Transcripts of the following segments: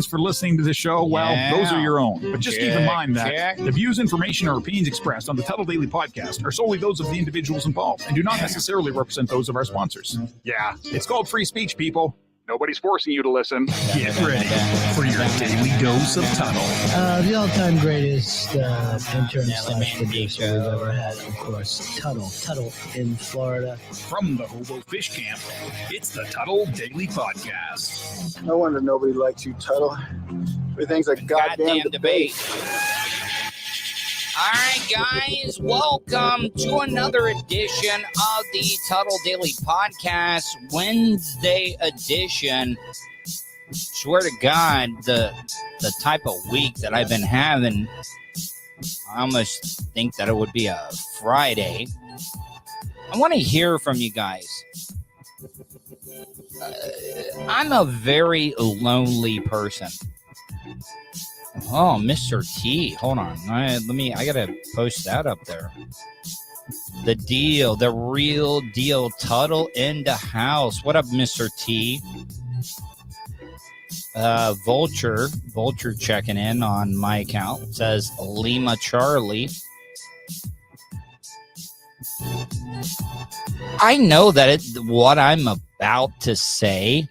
For listening to the show, well, those are your own. But just keep in mind that the views, information, or opinions expressed on the Tuddle Daily Podcast are solely those of the individuals involved and do not necessarily represent those of our sponsors. Yeah, it's called free speech, people. Nobody's forcing you to listen. Get ready for your daily dose of Tuddle. The all-time greatest intern/producer we've ever had, of course, Tuddle in Florida. From the Hobo Fish Camp, it's the Tuddle Daily Podcast. No wonder nobody likes you, Tuddle. Everything's a goddamn debate. All right, guys, welcome to another edition of the Tuddle Daily Podcast, Wednesday edition. Swear to God, the type of week that I've been having, I almost think that it would be a Friday. I want to hear from you guys. I'm a very lonely person. Oh, Mr. T. Hold on. I gotta post that up there. The real deal. Tuddle in the house. What up, Mr. T? Vulture checking in on my account. Says Lima Charlie. I know that what I'm about to say,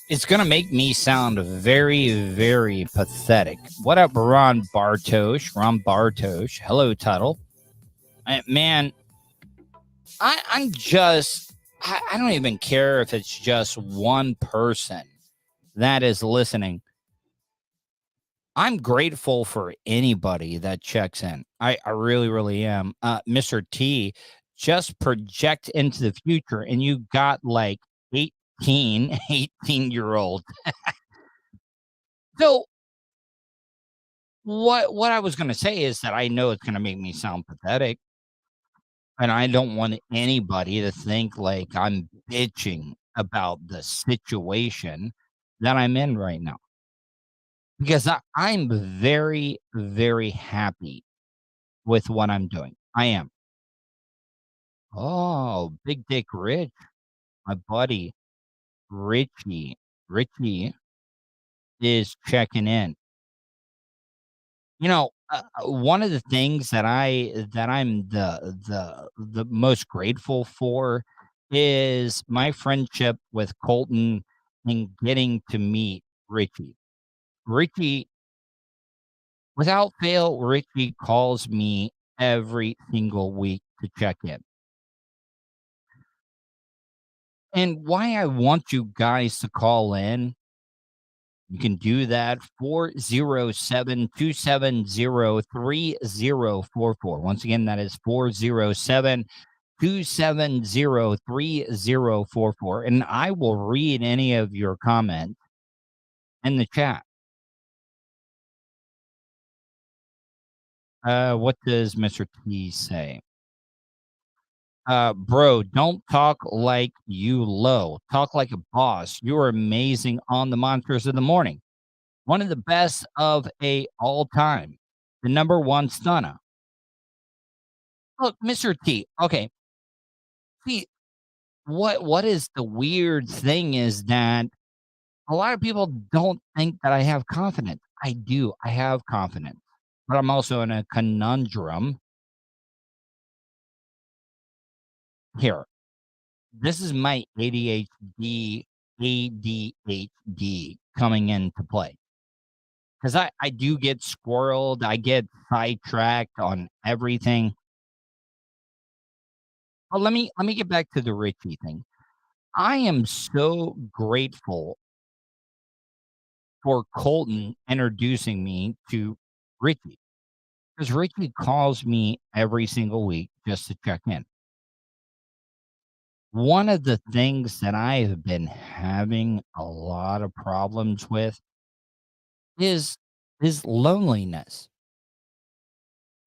it's going to make me sound very, very pathetic. What up, Ron Bartosh? Hello, Tuddle. Man, I don't even care if it's just one person that is listening. I'm grateful for anybody that checks in. I really, really am. Mr. T, just project into the future, and you got like 18-year-old. So what I was going to say is that I know it's going to make me sound pathetic, and I don't want anybody to think like I'm bitching about the situation that I'm in right now, because I'm very, very happy with what I'm doing. I am. Oh, Big Dick Rich, my buddy. Richie is checking in. You know, one of the things that I'm the most grateful for is my friendship with Colton and getting to meet Richie. Without fail, Richie calls me every single week to check in. And why I want you guys to call in, you can do that, 407-270-3044. Once again, that is 407-270-3044. And I will read any of your comments in the chat. What does Mr. T say? Bro, don't talk like you low. Talk like a boss. You are amazing on the Monsters of the Morning. One of the best of all time. The number one stunner. Look, Mr. T. Okay. See, what is the weird thing is that a lot of people don't think that I have confidence. I do. I have confidence. But I'm also in a conundrum. Here, this is my ADHD ADHD coming into play. Because I do get squirreled, I get sidetracked on everything. But let me get back to the Richie thing. I am so grateful for Colton introducing me to Richie, because Richie calls me every single week just to check in. One of the things that I have been having a lot of problems with is loneliness.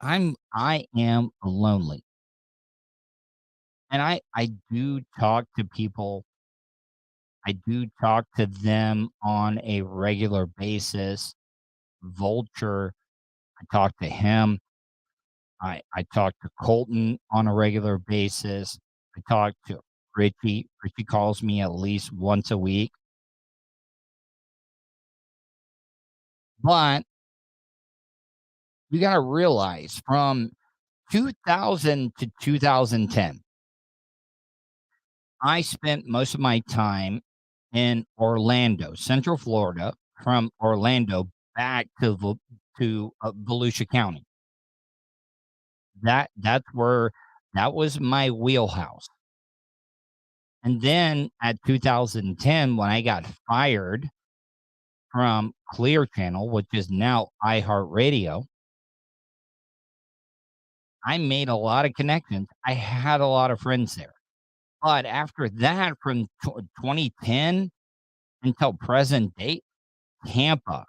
I am lonely. And I do talk to people. I do talk to them on a regular basis. Vulture, I talk to him. I talk to Colton on a regular basis. I talk to Richie. Richie calls me at least once a week. But you got to realize from 2000 to 2010, I spent most of my time in Orlando, Central Florida, from Orlando back to Volusia County. That was my wheelhouse. And then at 2010, when I got fired from Clear Channel, which is now iHeartRadio, I made a lot of connections. I had a lot of friends there. But after that, from 2010 until present date, Tampa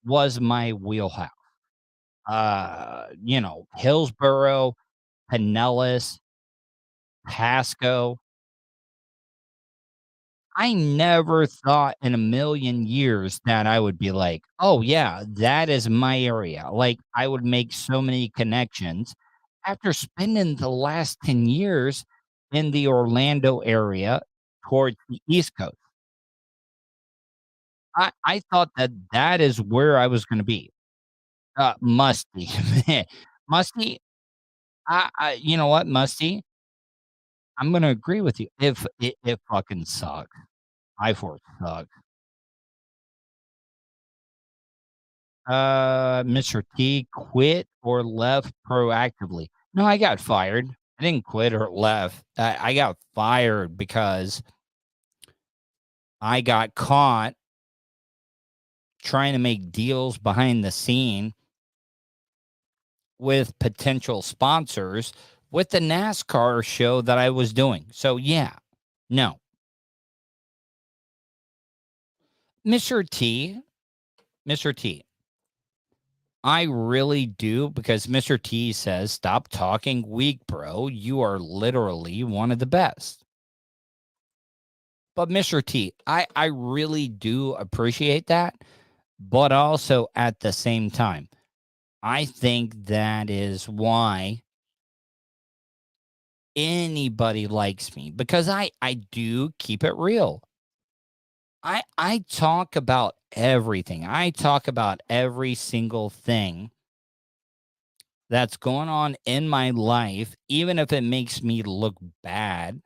was my wheelhouse. Hillsboro, Pinellas, Pasco. I never thought in a million years that I would be like, oh, yeah, that is my area. Like, I would make so many connections after spending the last 10 years in the Orlando area towards the East Coast. I thought that is where I was going to be. Musty. Musty, you know what, Musty? I'm gonna agree with you. If it fucking sucks. I-4 sucks. Mr. T quit or left proactively. No, I got fired. I didn't quit or left. I got fired because I got caught trying to make deals behind the scene with potential sponsors with the NASCAR show that I was doing. So yeah, no. Mr. T, Mr. T, I really do, because Mr. T says, stop talking weak, bro. You are literally one of the best. But Mr. T, I really do appreciate that. But also at the same time, I think that is why anybody likes me, because I do keep it real. I talk about everything. I talk about every single thing that's going on in my life, even if it makes me look bad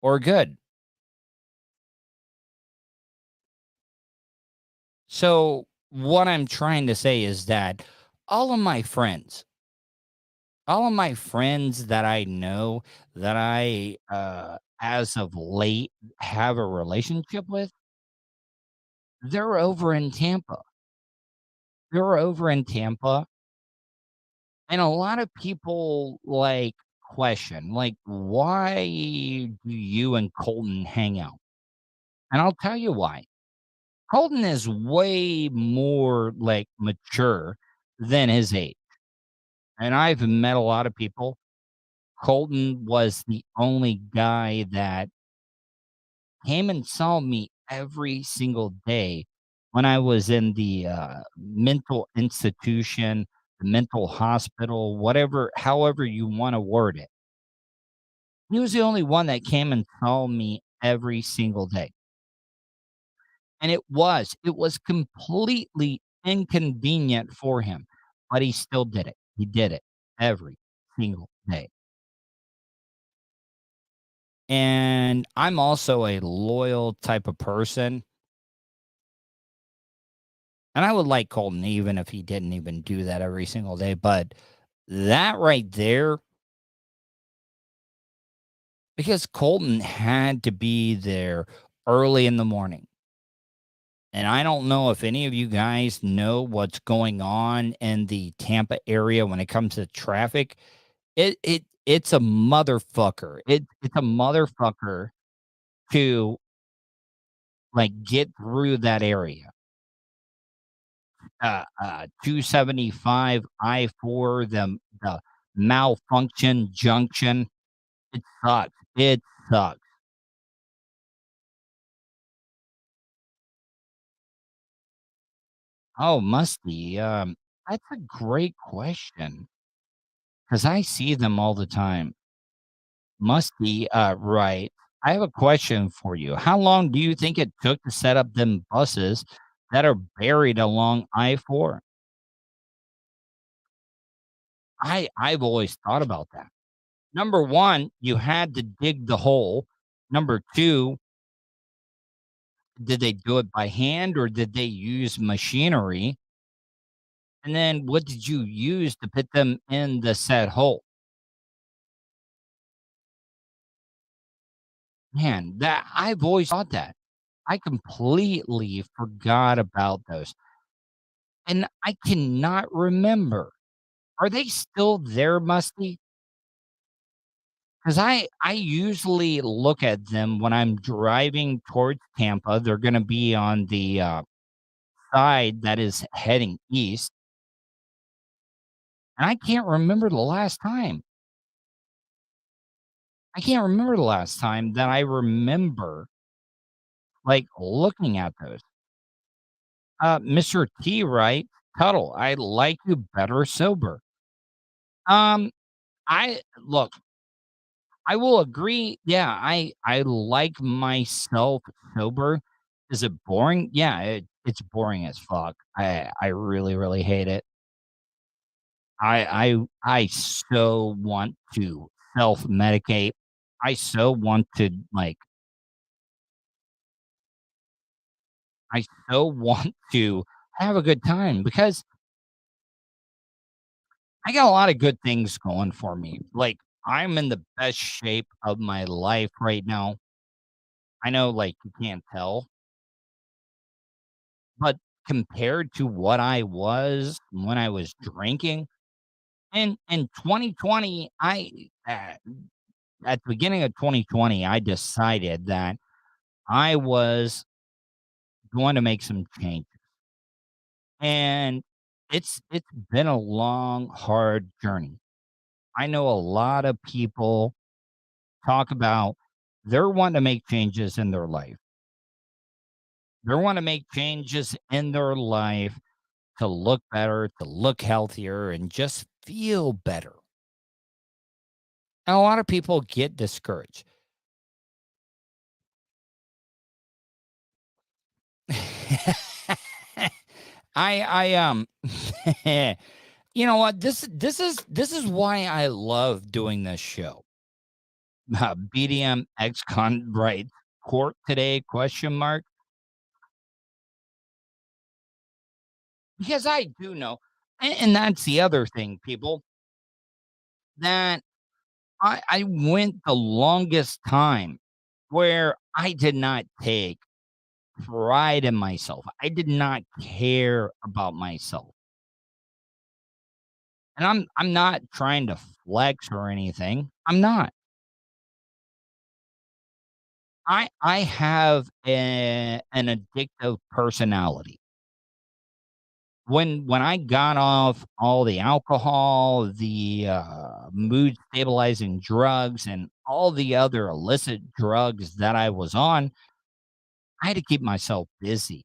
or good. So, what I'm trying to say is that all of my friends, all of my friends that I know, that I, as of late, have a relationship with, they're over in Tampa. They're over in Tampa. And a lot of people like question, like, why do you and Colton hang out? And I'll tell you why. Colton is way more like mature than his age. And I've met a lot of people. Colton was the only guy that came and saw me every single day when I was in the mental institution, the mental hospital, whatever, however you want to word it. He was the only one that came and saw me every single day. And it was completely inconvenient for him, but he still did it. He did it every single day. And I'm also a loyal type of person. And I would like Colton even if he didn't even do that every single day. But that right there, because Colton had to be there early in the morning. And I don't know if any of you guys know what's going on in the Tampa area when it comes to traffic. It's a motherfucker. It's a motherfucker to like get through that area. 275 I-4, the malfunction junction. It sucks. It sucks. Oh, Musty. That's a great question because I see them all the time. Musty, right. I have a question for you. How long do you think it took to set up them buses that are buried along I-4? I've always thought about that. Number one, you had to dig the hole. Number two, did they do it by hand or did they use machinery? And then what did you use to put them in the said hole? Man, that I've always thought that. I completely forgot about those. And I cannot remember. Are they still there, Musty? Because I usually look at them when I'm driving towards Tampa. They're going to be on the side that is heading east. And I can't remember the last time. I can't remember the last time that I remember like looking at those. Mr. T, right? Tuddle, I like you better sober. Um, I look, I will agree. Yeah, I like myself sober. Is it boring? Yeah, it's boring as fuck. I really really hate it. I so want to self medicate. I so want to like. I so want to have a good time because I got a lot of good things going for me. Like I'm in the best shape of my life right now. I know, like you can't tell, but compared to what I was when I was drinking in 2020, at the beginning of 2020, I decided that I was going to make some changes. And it's been a long, hard journey. I know a lot of people talk about they're wanting to make changes in their life. They want to make changes in their life to look better, to look healthier, and just feel better. And a lot of people get discouraged. I you know what? This is why I love doing this show. BDM ex-con right court today question mark because I do know, and that's the other thing, people, that I went the longest time where I did not take pride in myself. I did not care about myself. And I'm not trying to flex or anything. I'm not. I have an addictive personality. When I got off all the alcohol, the mood stabilizing drugs, and all the other illicit drugs that I was on, I had to keep myself busy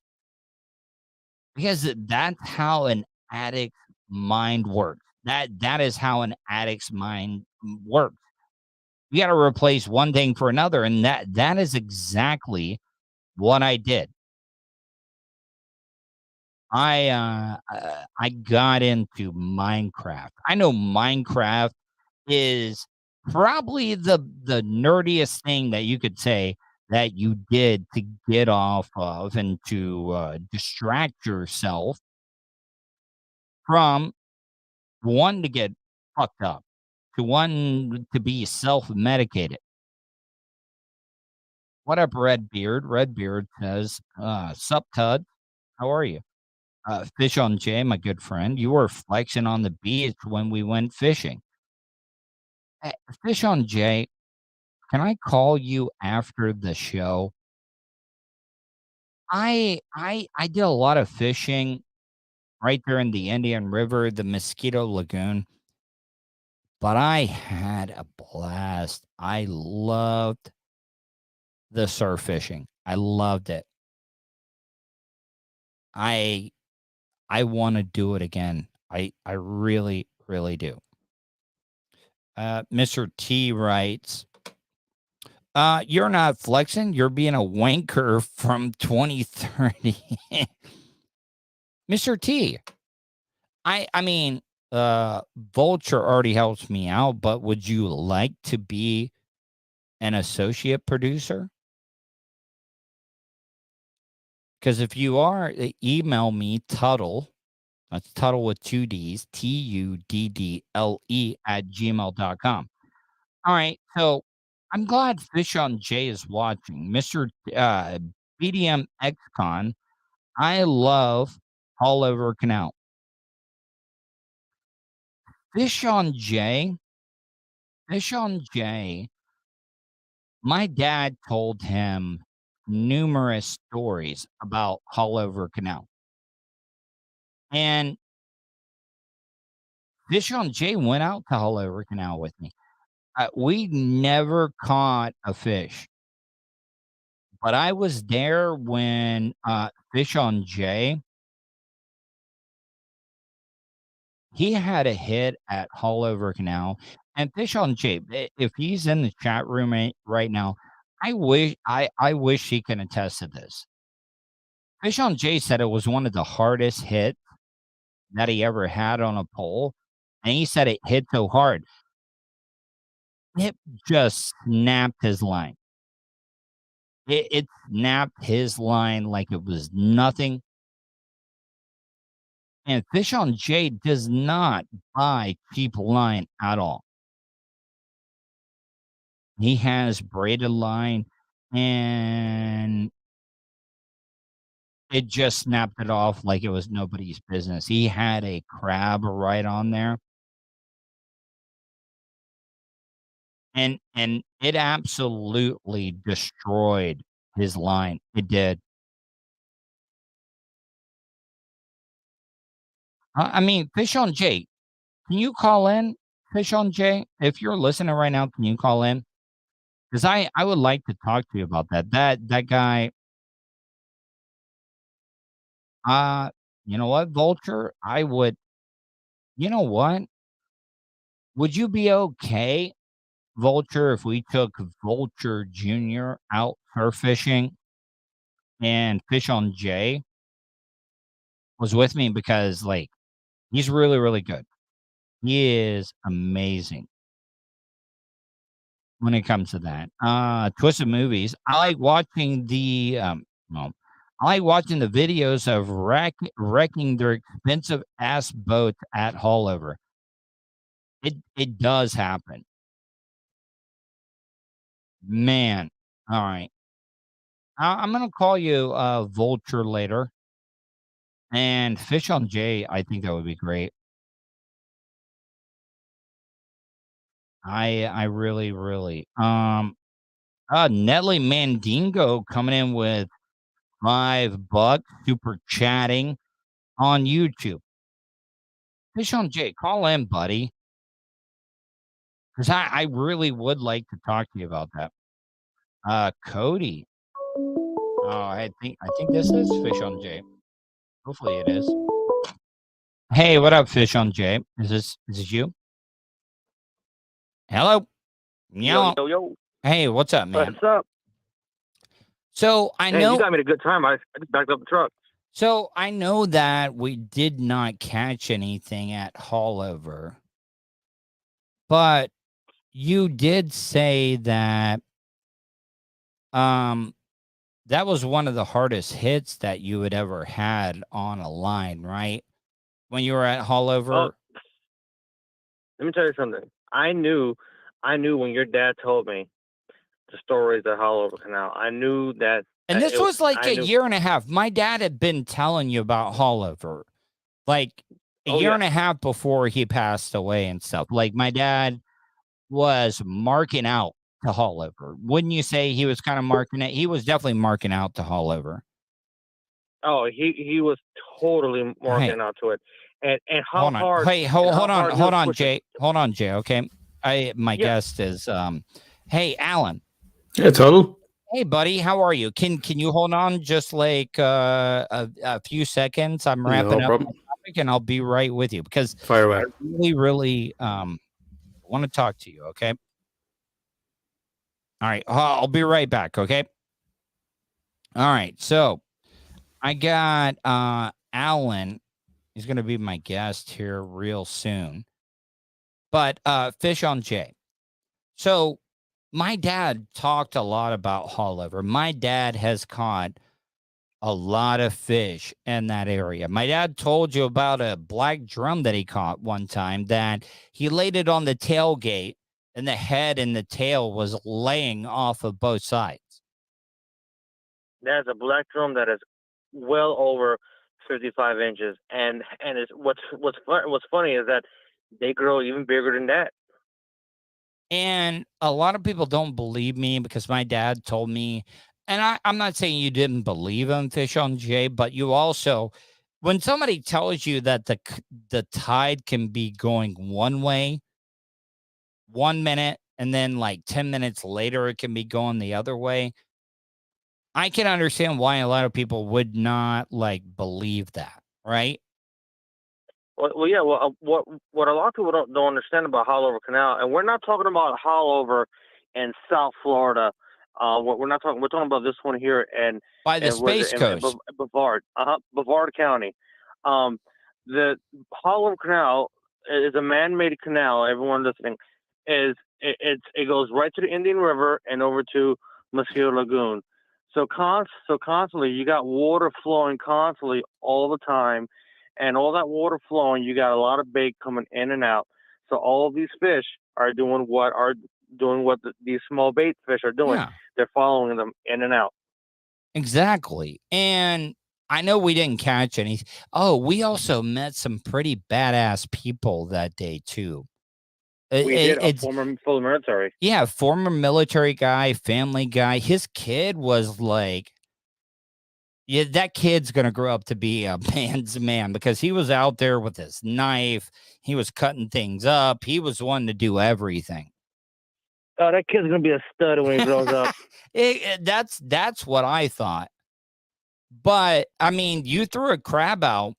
because that's how an addict's mind works. That is how an addict's mind works. You got to replace one thing for another, and that is exactly what I did. I got into Minecraft. I know Minecraft is probably the nerdiest thing that you could say that you did to get off of and to distract yourself from one to get fucked up to one to be self-medicated. What up, Redbeard? Redbeard says, sup, Tud? How are you? Fish on Jay, my good friend. You were flexing on the beach when we went fishing. Hey, Fish on Jay, can I call you after the show? I did a lot of fishing right there in the Indian River, the Mosquito Lagoon, but I had a blast. I loved the surf fishing. I loved it. I want to do it again. I really, really do. Mr. T writes, you're not flexing. You're being a wanker from 2030. Mr. T, I mean, Vulture already helps me out, but would you like to be an associate producer? Because if you are, email me, Tuddle. That's Tuddle with 2 Ds, TUDDLE @gmail.com. All right. So I'm glad Fish on Jay is watching. Mr. BDM XCon, I love All Over Canal. Fish on Jay, my dad told him numerous stories about All Over Canal. And Fish on Jay went out to All Over Canal with me. We never caught a fish, but I was there when Fish on Jay, he had a hit at All Over Canal. And Fish on Jay, if he's in the chat room right now, I wish he can attest to this. Fish on Jay said it was one of the hardest hits that he ever had on a pole. And he said it hit so hard, it just snapped his line. It snapped his line like it was nothing. And Fish on Jay does not buy cheap line at all. He has braided line, and it just snapped it off like it was nobody's business. He had a crab right on there. And it absolutely destroyed his line. It did. I mean, Fish on Jay, can you call in? Fish on Jay, if you're listening right now, can you call in? Because I would like to talk to you about that. That guy. You know what, Vulture? I would. You know what? Would you be okay, Vulture, if we took Vulture Jr. out surf fishing and Fish on Jay was with me? Because, like, he's really, really good. He is amazing when it comes to that. Twisted Movies. I like watching the I like watching the videos of wrecking their expensive ass boats at Haulover. It does happen. Man. All right. I'm gonna call you Vulture later. And Fish on Jay, I think that would be great. I really, really. Nelly Mandingo coming in with $5 super chatting on YouTube. Fish on Jay, call in, buddy. Because I really would like to talk to you about that. Cody. Oh, I think this is Fish on Jay. Hopefully it is. Hey, what up, Fish on Jay? Is this you? Hello? Yo. Hey, what's up, man? What's up? So I know you got me at a good time. I just backed up the truck. So I know that we did not catch anything at Haulover, but you did say that that was one of the hardest hits that you had ever had on a line, right? When you were at Haulover. Oh, let me tell you something. I knew when your dad told me the stories at Haulover Canal. I knew that. And this was like a knew. year and a half. My dad had been telling you about Haulover, like a year and a half before he passed away and stuff. Like my dad was marking out to Haulover. Wouldn't you say he was kind of marking it? He was definitely marking out to Haulover. Oh, he was totally marking out to it. And how hold on. hard? Hey, hold on, Jay. Hold on, Jay. Okay, my guest is Hey, Alan. Yeah, Tuddle. Hey, buddy, how are you? Can you hold on just like a few seconds? I'm wrapping up my topic, and I'll be right with you because Fire away. I really want to talk to you. Okay. All right, I'll be right back. Okay. All right, so I got Alan. He's going to be my guest here real soon. But Fish on Jay. So my dad talked a lot about Haulover. My dad has caught a lot of fish in that area. My dad told you about a black drum that he caught one time that he laid it on the tailgate and the head and the tail was laying off of both sides. That's a black drum that is well over 55 inches, and it's what's funny is that they grow even bigger than that. And a lot of people don't believe me because my dad told me, and I'm not saying you didn't believe him, Fish on Jay, but you also, when somebody tells you that the tide can be going one way 1 minute and then like 10 minutes later it can be going the other way, I can understand why a lot of people would not like believe that, right? Well, yeah. Well, what a lot of people don't understand about Haulover Canal, and we're not talking about Haulover in South Florida. We're not talking. We're talking about this one here and by the Space Coast, Brevard, Brevard County. The Haulover Canal is a man-made canal. Everyone listening it goes right to the Indian River and over to Mosquito Lagoon. So constantly, you got water flowing constantly all the time. And all that water flowing, you got a lot of bait coming in and out. So all of these fish are doing what these small bait fish are doing. Yeah. They're following them in and out. Exactly. And I know we didn't catch any. Oh, we also met some pretty badass people that day too. We did. A former military. Yeah, former military guy, family guy. His kid was like, yeah, that kid's going to grow up to be a man's man because he was out there with his knife. He was cutting things up. He was wanting to do everything. Oh, that kid's going to be a stud when he grows up. That's what I thought. But, I mean, you threw a crab out,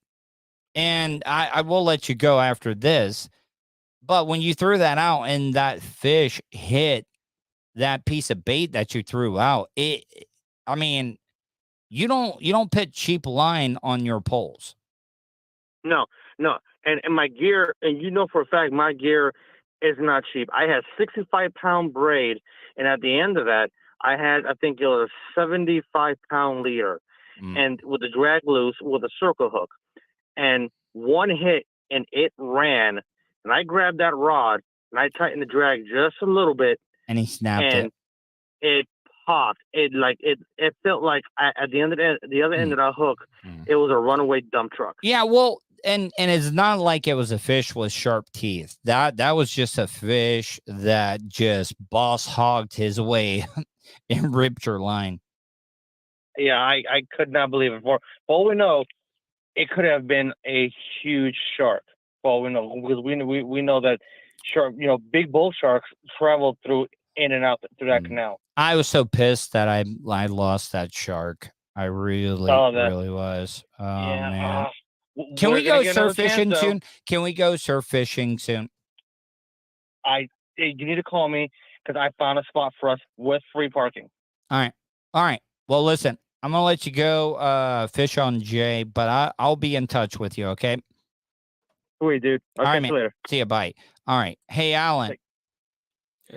and I will let you go after this. But when you threw that out and that fish hit that piece of bait that you threw out, I mean, you don't put cheap line on your poles. No. And my gear, and you know for a fact my gear is not cheap. I had 65-pound braid, and at the end of that, I think it was a 75-pound leader, and with the drag loose with a circle hook, and one hit and it ran, and I grabbed that rod and I tightened the drag just a little bit, and he snapped it. It popped. It felt like at the end of the other end of that hook, it was a runaway dump truck. Yeah, well, and it's not like it was a fish with sharp teeth. That was just a fish that just boss hogged his way and ripped your line. Yeah, I could not believe it. For all we know, it could have been a huge shark. For all we know, because we know that shark, big bull sharks travel in and out through that canal. I was so pissed that I lost that shark. I really was. Oh yeah, man. Can we go surf fishing soon? Can we go surf fishing soon? You need to call me because I found a spot for us with free parking. All right. Well, listen, I'm gonna let you go Fish on Jay, but I'll be in touch with you. Okay. Sweet, dude. All right, man. Later. See you. Bye. All right. Hey, Alan.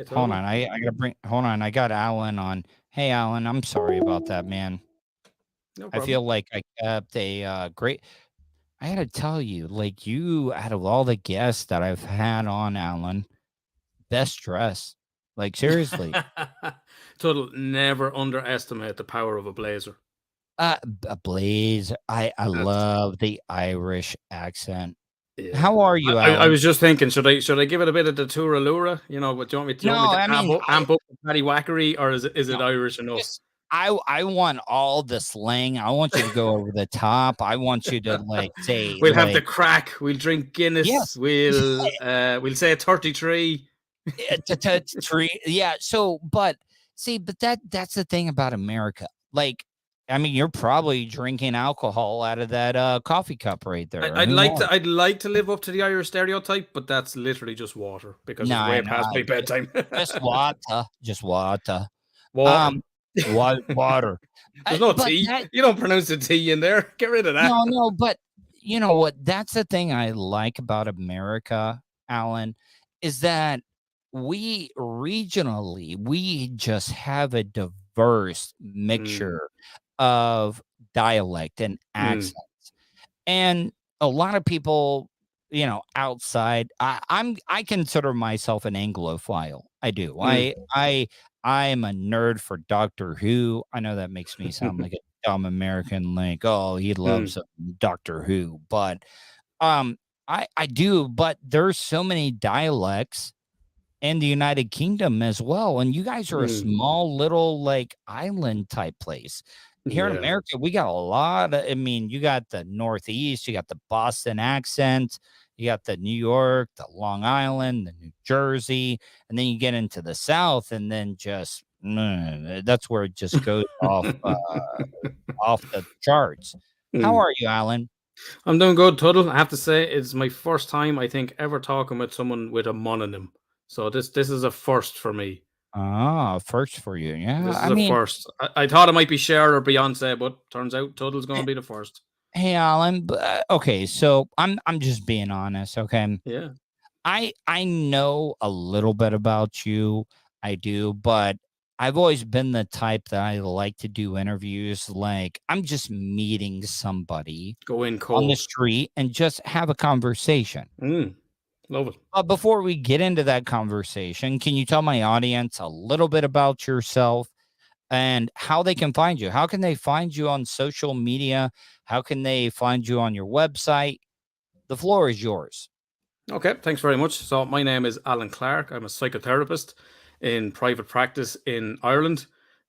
Hold on. I gotta bring. Hold on. I got Alan on. Hey, Alan. I'm sorry about that, man. No I problem. feel like I kept a great. I gotta tell you, like you, out of all the guests that I've had on, Alan, best dress. Like seriously. Tuddle, never underestimate the power of a blazer. A blaze. I love the Irish accent. Yeah. How are you, I Alan? was just thinking, should I give it a bit of the Turalura? You know, what do you want me to No, I mean, amp up the Paddy Wackery, or is it no, Irish enough? just I want all the slang. I want you to go over the top. I want you to like say We'll have the like crack. We'll drink Guinness. yes. We'll say 33. Tree. Yeah. So, but see, but that's the thing about America. Like, I mean, you're probably drinking alcohol out of that coffee cup right there. I'd like to live up to the Irish stereotype, but that's literally just water because it's way past my bedtime. Just water. Just water. Water. Water. There's no tea. You don't pronounce the T in there. Get rid of that. No, but you know what? That's the thing I like about America, Alan, is that we regionally, we just have a diverse mixture of dialect and accents. And a lot of people, you know, outside, I consider myself an Anglophile. I do. I am a nerd for Doctor Who. I know that makes me sound like a dumb American, like, oh, he loves Doctor Who. But I do, but there's so many dialects in the United Kingdom as well. And you guys are a small little like island type place. Here in America, we got a lot of, I mean, you got the Northeast, you got the Boston accent, you got the New York, the Long Island, the New Jersey, and then you get into the South, and then just that's where it just goes off the charts. How are you, Alan? I'm doing good, Tuddle. I have to say, it's my first time, I think, ever talking with someone with a mononym. So this is a first for me. Ah, first for you, yeah. This is a first. I thought it might be Cher or Beyonce, but turns out Tuddle's going to be the first. Hey, Alan. Okay, so I'm just being honest. Okay. Yeah. I know a little bit about you. I do, but I've always been the type that I like to do interviews. Like I'm just meeting somebody, go in cold on the street, and just have a conversation. Love it. But before we get into that conversation, can you tell my audience a little bit about yourself and how they can find you? How can they find you on social media? How can they find you on your website? The floor is yours. Okay, thanks very much. So my name is Alan Clark. I'm a psychotherapist in private practice in Ireland,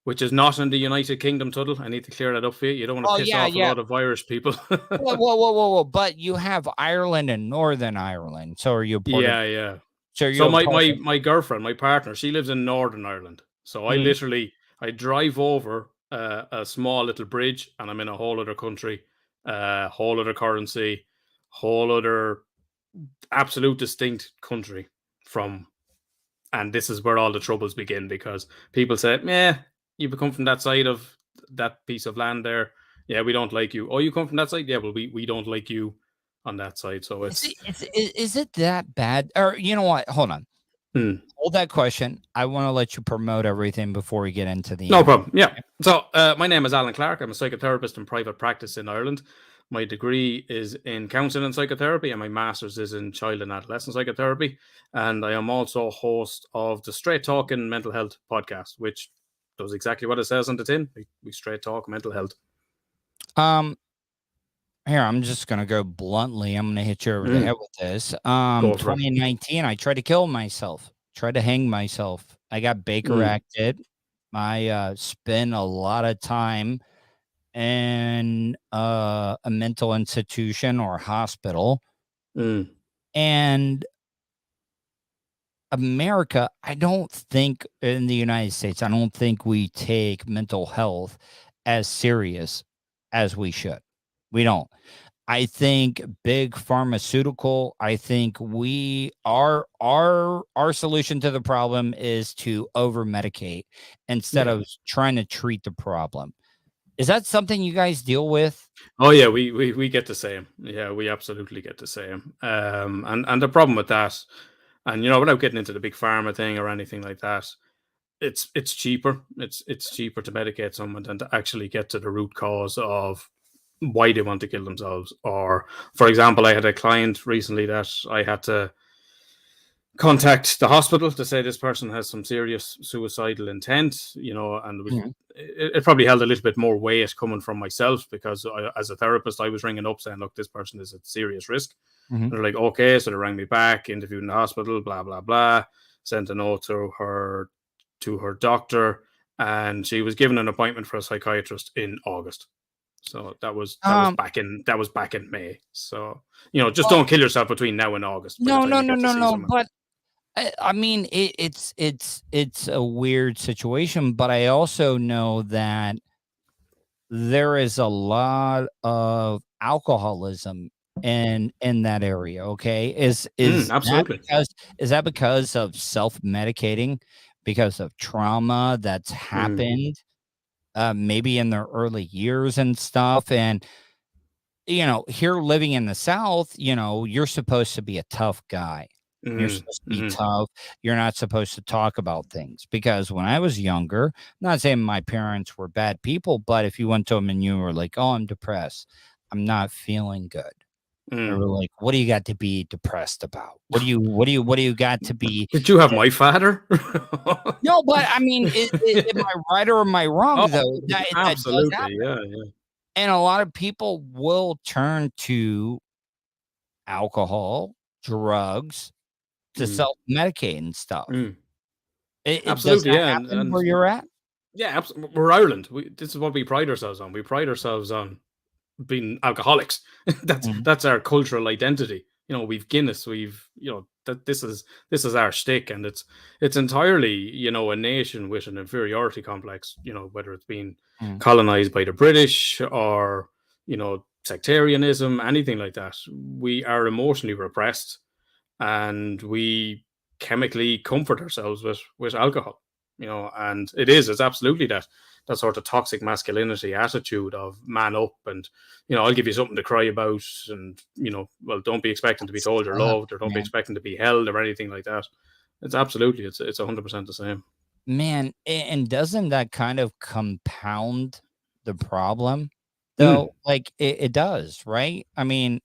which is not in the United Kingdom, Tuddle. I need to clear that up for you. You don't want to piss off a lot of Irish people. Whoa. But you have Ireland and Northern Ireland. So are you Yeah. So my girlfriend, my partner, she lives in Northern Ireland. So I drive over a small little bridge and I'm in a whole other country, whole other currency, whole other absolute distinct country from. And this is where all the troubles begin because people say, you come from that side of that piece of land there. Yeah, we don't like you. Oh, you come from that side? Yeah, well, we don't like you on that side. So is it that bad? Or you know what? Hold on. Hold that question. I want to let you promote everything before we get into the No problem. Yeah. So my name is Alan Clark. I'm a psychotherapist in private practice in Ireland. My degree is in counseling and psychotherapy, and my master's is in child and adolescent psychotherapy. And I am also host of the Straight Talking Mental Health podcast, which does exactly what it says on the tin. We straight talk mental health. Here, I'm just gonna go bluntly. I'm gonna hit you over the head with this. 2019, I tried to kill myself. Tried to hang myself. I got Baker acted. I spent a lot of time in a mental institution or hospital. And America, I don't think in the United States, I don't think we take mental health as serious as we should. We don't. I think big pharmaceutical, I think our solution to the problem is to over medicate instead of trying to treat the problem. Is that something you guys deal with? Oh yeah, we get the same. Yeah, we absolutely get the same. And the problem with that, And without getting into the big pharma thing or anything like that, it's cheaper. It's cheaper to medicate someone than to actually get to the root cause of why they want to kill themselves. Or, for example, I had a client recently that I had to contact the hospital to say this person has some serious suicidal intent, and it probably held a little bit more weight coming from myself, because as a therapist, I was ringing up saying, look, this person is at serious risk. And they're like, okay. So they rang me back, interviewed in the hospital, blah, blah, blah, sent a note to her doctor, and she was given an appointment for a psychiatrist in August. So that was back in May. So, just don't kill yourself between now and August. No. But I mean, it's a weird situation, but I also know that there is a lot of alcoholism in that area. Okay, is absolutely that because of self-medicating, because of trauma that's happened, maybe in their early years and stuff? And here living in the South, you're supposed to be a tough guy. You're supposed to be tough. You're not supposed to talk about things, because when I was younger, I'm not saying my parents were bad people, but if you went to them and you were like, oh, I'm depressed, I'm not feeling good. They were like, what do you got to be depressed about? What do you got to be? Did you have my father? No, but I mean, am I right or am I wrong, though? Absolutely. Yeah. And a lot of people will turn to alcohol, drugs, to self-medicate and stuff. Absolutely, does that happen where you're at? Yeah, absolutely. We're Ireland. This is what we pride ourselves on. We pride ourselves on being alcoholics. That's our cultural identity. We've Guinness. That this is our shtick, and it's entirely a nation with an inferiority complex. Whether it's been colonized by the British or sectarianism, anything like that. We are emotionally repressed, and we chemically comfort ourselves with alcohol, and it's absolutely that sort of toxic masculinity attitude of man up, and I'll give you something to cry about, and well, don't be expecting to be told you're loved, or don't be expecting to be held, or anything like that. It's 100% the same, man. And doesn't that kind of compound the problem, though? Like it does, right? I mean,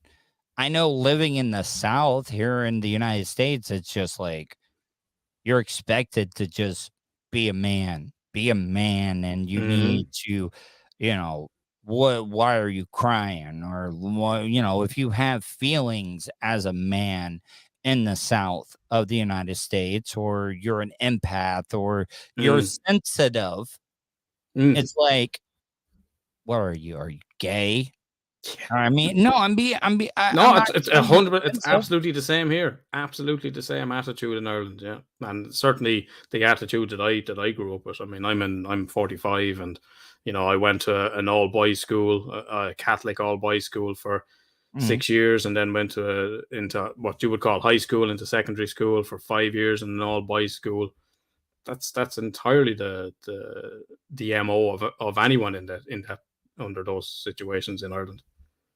I know living in the South here in the United States, it's just like you're expected to just be a man, and you need to, why are you crying? Or, if you have feelings as a man in the South of the United States, or you're an empath, or you're sensitive, it's like, what are you? Are you gay? I mean, no, it's 100%. It's absolutely the same here. Absolutely the same attitude in Ireland, yeah, and certainly the attitude that I grew up with. I mean, I'm 45, and I went to an all boys school, a Catholic all boys school for 6 years, and then went into what you would call high school, into secondary school for 5 years in an all boys school. That's entirely the MO of anyone in that under those situations in Ireland.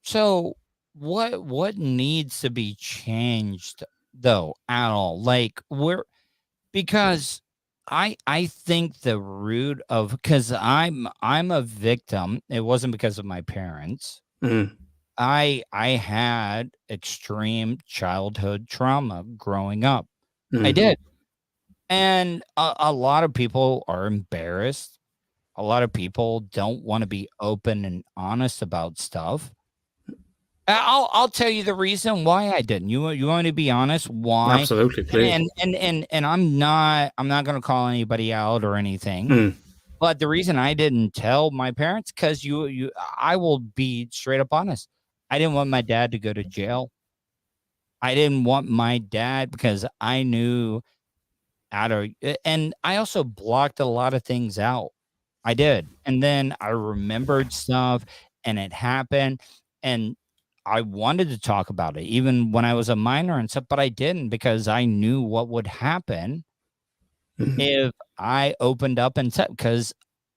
So what needs to be changed, though, at all? Like, because I think the root of, because I'm a victim. It wasn't because of my parents. I had extreme childhood trauma growing up. I did. And a lot of people are embarrassed. A lot of people don't want to be open and honest about stuff. I'll tell you the reason why I didn't. You want me to be honest? Why? Absolutely, please. And I'm not going to call anybody out or anything. But the reason I didn't tell my parents, because I will be straight up honest. I didn't want my dad to go to jail. I didn't want my dad, because I knew and I also blocked a lot of things out. I did. And then I remembered stuff, and it happened, and I wanted to talk about it even when I was a minor and stuff, but I didn't, because I knew what would happen if I opened up and said, because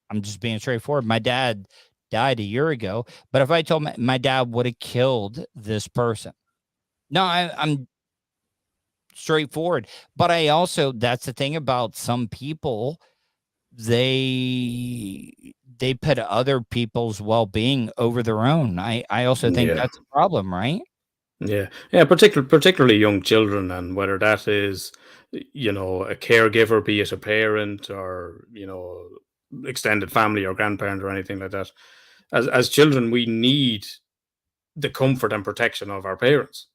I'm just being straightforward. My dad died a year ago, but if I told my dad would have killed this person. No, I'm straightforward. But I also, that's the thing about some people, they put other people's well-being over their own. I also think that's a problem, right? Yeah, particularly young children, and whether that is, a caregiver, be it a parent or extended family or grandparent or anything like that. As children, we need the comfort and protection of our parents,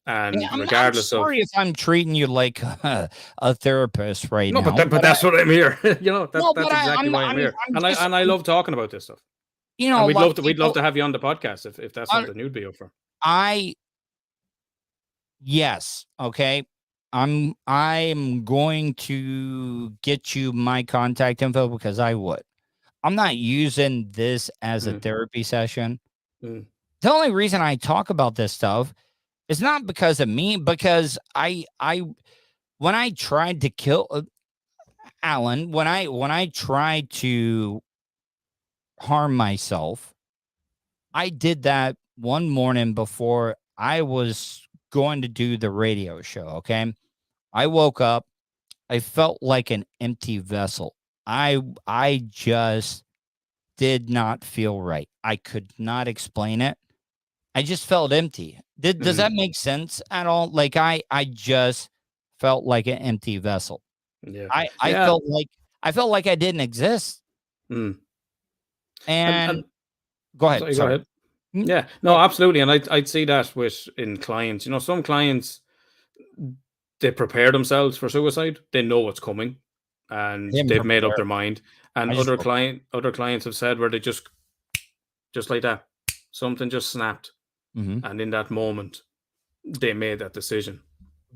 Yeah, and I'm regardless of sorry if I'm treating you like a therapist right no, now, but that's what I'm here. no, That's but exactly why I'm here, I'm and just, I love talking about this stuff, and like we'd love people, to have you on the podcast if that's something you'd be up for. Yes, okay. I'm going to get you my contact info because I would. I'm not using this as a Mm, therapy session. mm, The only reason I talk about this stuff is not because of me, because I when I tried to kill Alan, when I tried to harm myself, I did that one morning before I was going to do the radio show, okay? I woke up, I felt like an empty vessel. I just did not feel right. I could not explain it. I just felt empty. Does mm, that make sense at all? Like I just felt like an empty vessel. yeah, I yeah, felt like I didn't exist. mm. And And go ahead. sorry, go Sorry. ahead. Mm, Yeah, no, go- absolutely, and I'd see that in clients. Some clients, they prepare themselves for suicide. They know what's coming, I and didn't they've made up prepare. their mind. And I just other clients have said where they just like that, something just snapped, mhm. and in that moment, they made that decision.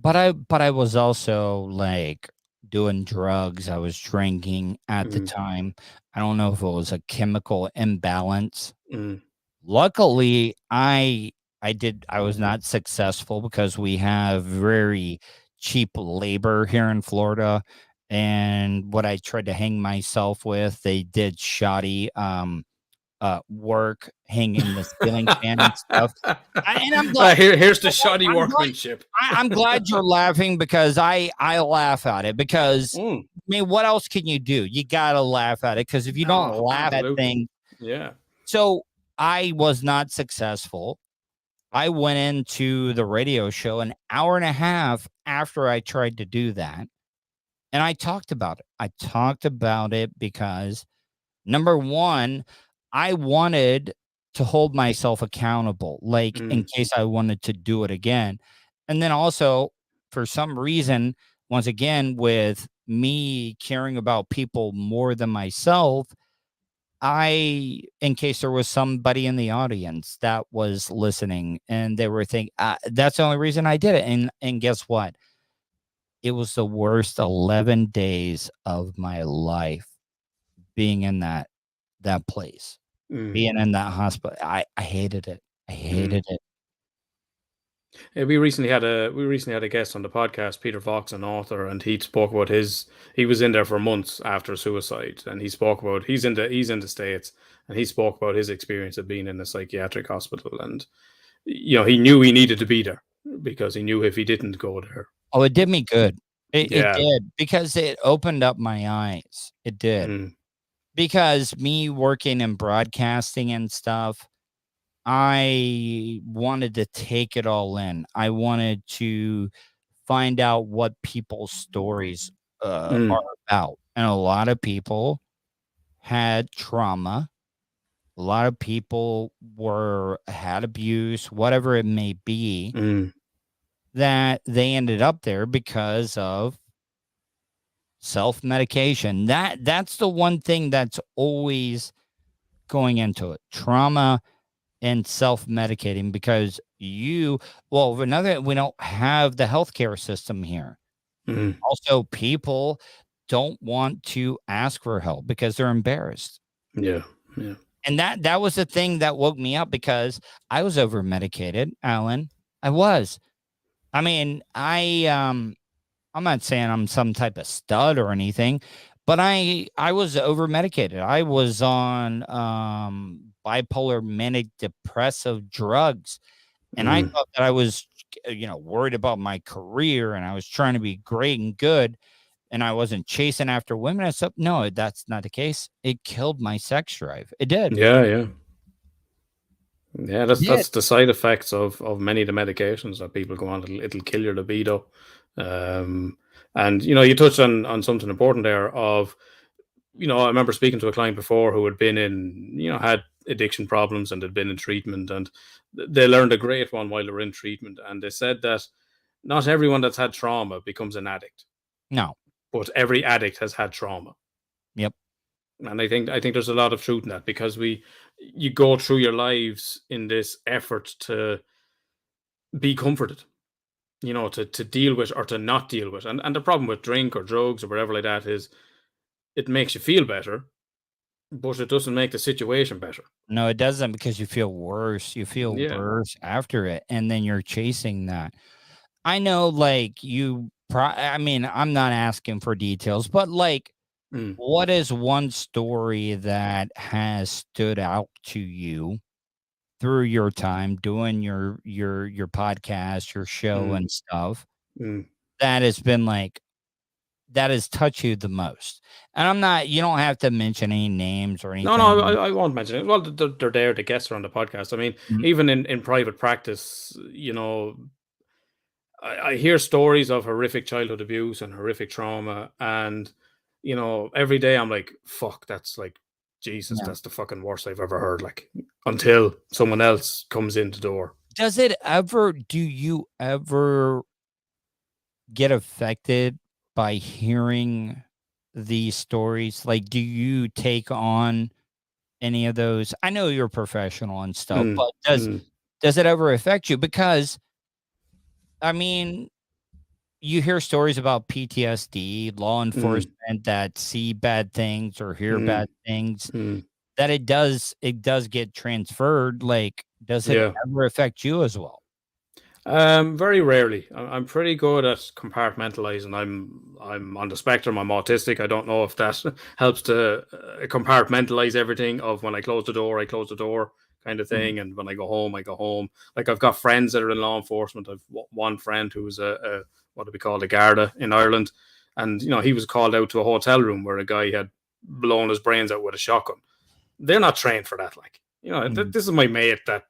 But I was also like doing drugs. I was drinking at the Mm, time. I don't know if it was a chemical imbalance. mm, Luckily, I was not successful because we have very cheap labor here in Florida. And what I tried to hang myself with, they did shoddy work hanging the ceiling fan and stuff. And I'm glad Here's the shoddy workmanship. I'm glad you're laughing because I laugh at it because Mm. I mean, what else can you do? You gotta laugh at it because if you don't Oh, laugh at absolutely. things, Yeah. so I was not successful. I went into the radio show an hour and a half after I tried to do that, and I talked about it. I talked about it because number one, I wanted to hold myself accountable, like in Mm, case I wanted to do it again. And then also, for some reason, once again, with me caring about people more than myself, in case there was somebody in the audience that was listening and they were thinking, that's the only reason I did it. And guess what? It was the worst 11 days of my life being in that place, mm, being in that hospital. I hated it. I mm. hated it. Yeah, we recently had a guest on the podcast, Peter Fox, an author, and he spoke about he was in there for months after suicide, and he spoke about he's in the States, and he spoke about his experience of being in a psychiatric hospital, and he knew he needed to be there because he knew if he didn't go there, Oh, it did me good. It yeah, did because it opened up my eyes. It did. mm, Because me working in broadcasting and stuff, I wanted to take it all in. I wanted to find out what people's stories are mm, about. And a lot of people had trauma. A lot of people had abuse, whatever it may be, mm, that they ended up there because of self-medication. That's the one thing that's always going into it. Trauma and self-medicating because we don't have the healthcare system here. mm, Also, people don't want to ask for help because they're embarrassed. yeah, yeah, And that was the thing that woke me up because I was over medicated, Alan. I was. I mean, I'm not saying I'm some type of stud or anything, but I was over medicated. I was on bipolar manic depressive drugs, and I mm, thought that I was worried about my career and I was trying to be great and good and I wasn't chasing after women and stuff. No, that's not the case. It killed my sex drive. It did. Yeah. That's the side effects of many of the medications that people go on. It'll kill your libido. And you touched on something important there of, I remember speaking to a client before who had been in, had addiction problems and had been in treatment, and they learned a great one while they were in treatment. And they said that not everyone that's had trauma becomes an addict. No. But every addict has had trauma. Yep. And I think there's a lot of truth in that, because you go through your lives in this effort to be comforted, to deal with or to not deal with. And the problem with drink or drugs or whatever like that is it makes you feel better, but it doesn't make the situation better. No, it doesn't, because you feel worse. You feel worse after it, and then you're chasing that. I know, like, I'm not asking for details, but like, what is one story that has stood out to you through your time doing your podcast, your show and stuff that has been like, that has touched you the most? And you don't have to mention any names or anything. No, I won't mention it. Well, they're there, the guests are on the podcast. I mean, even in private practice, I hear stories of horrific childhood abuse and horrific trauma, and every day I'm like, fuck, that's like, Jesus, that's the fucking worst I've ever heard. Like, until someone else comes in the door. Do you ever get affected by hearing these stories? Like, do you take on any of those? I know you're professional and stuff, but does it ever affect you? Because, I mean, you hear stories about PTSD, law enforcement that see bad things or hear bad things, that it does get transferred. Like, does it ever affect you as well? Very rarely. I'm pretty good at compartmentalizing. I'm on the spectrum. I'm autistic. I don't know if that helps to compartmentalize everything. Of when I close the door kind of thing. And when I go home, I go home. Like, I've got friends that are in law enforcement. I've one friend who was a what do we call, a Garda in Ireland, and he was called out to a hotel room where a guy had blown his brains out with a shotgun. They're not trained for that. Like, this is my mate that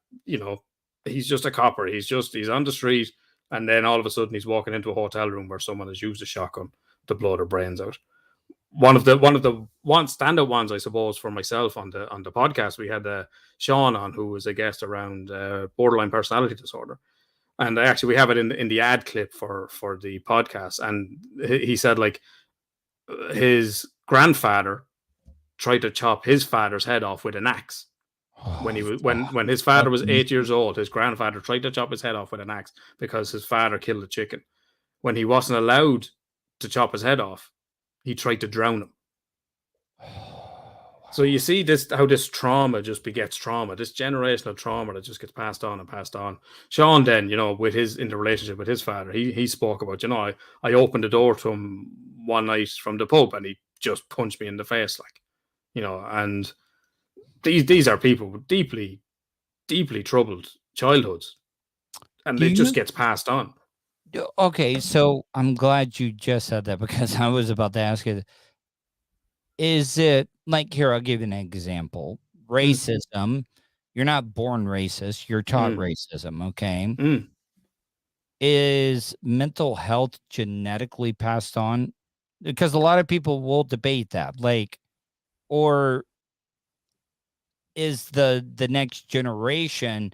he's just a copper. He's on the street, and then all of a sudden he's walking into a hotel room where someone has used a shotgun to blow their brains out. One of the standout ones, I suppose, for myself on the podcast, we had Sean on, who was a guest around borderline personality disorder, and actually we have it in the ad clip for the podcast. And he said, like, his grandfather tried to chop his father's head off with an axe. When his father was 8 years old, his grandfather tried to chop his head off with an axe because his father killed a chicken. When he wasn't allowed to chop his head off, he tried to drown him. So you see how this trauma just begets trauma, this generational trauma that just gets passed on and passed on. Sean then, in the relationship with his father, he spoke about, I opened the door to him one night from the pub and he just punched me in the face, like, and these are people with deeply, deeply troubled childhoods, and it just gets passed on. Okay, so I'm glad you just said that, because I was about to ask you, is it like, here, I'll give you an example. Racism, you're not born racist, you're taught racism, okay? Is mental health genetically passed on? Because a lot of people will debate that, like, or is the next generation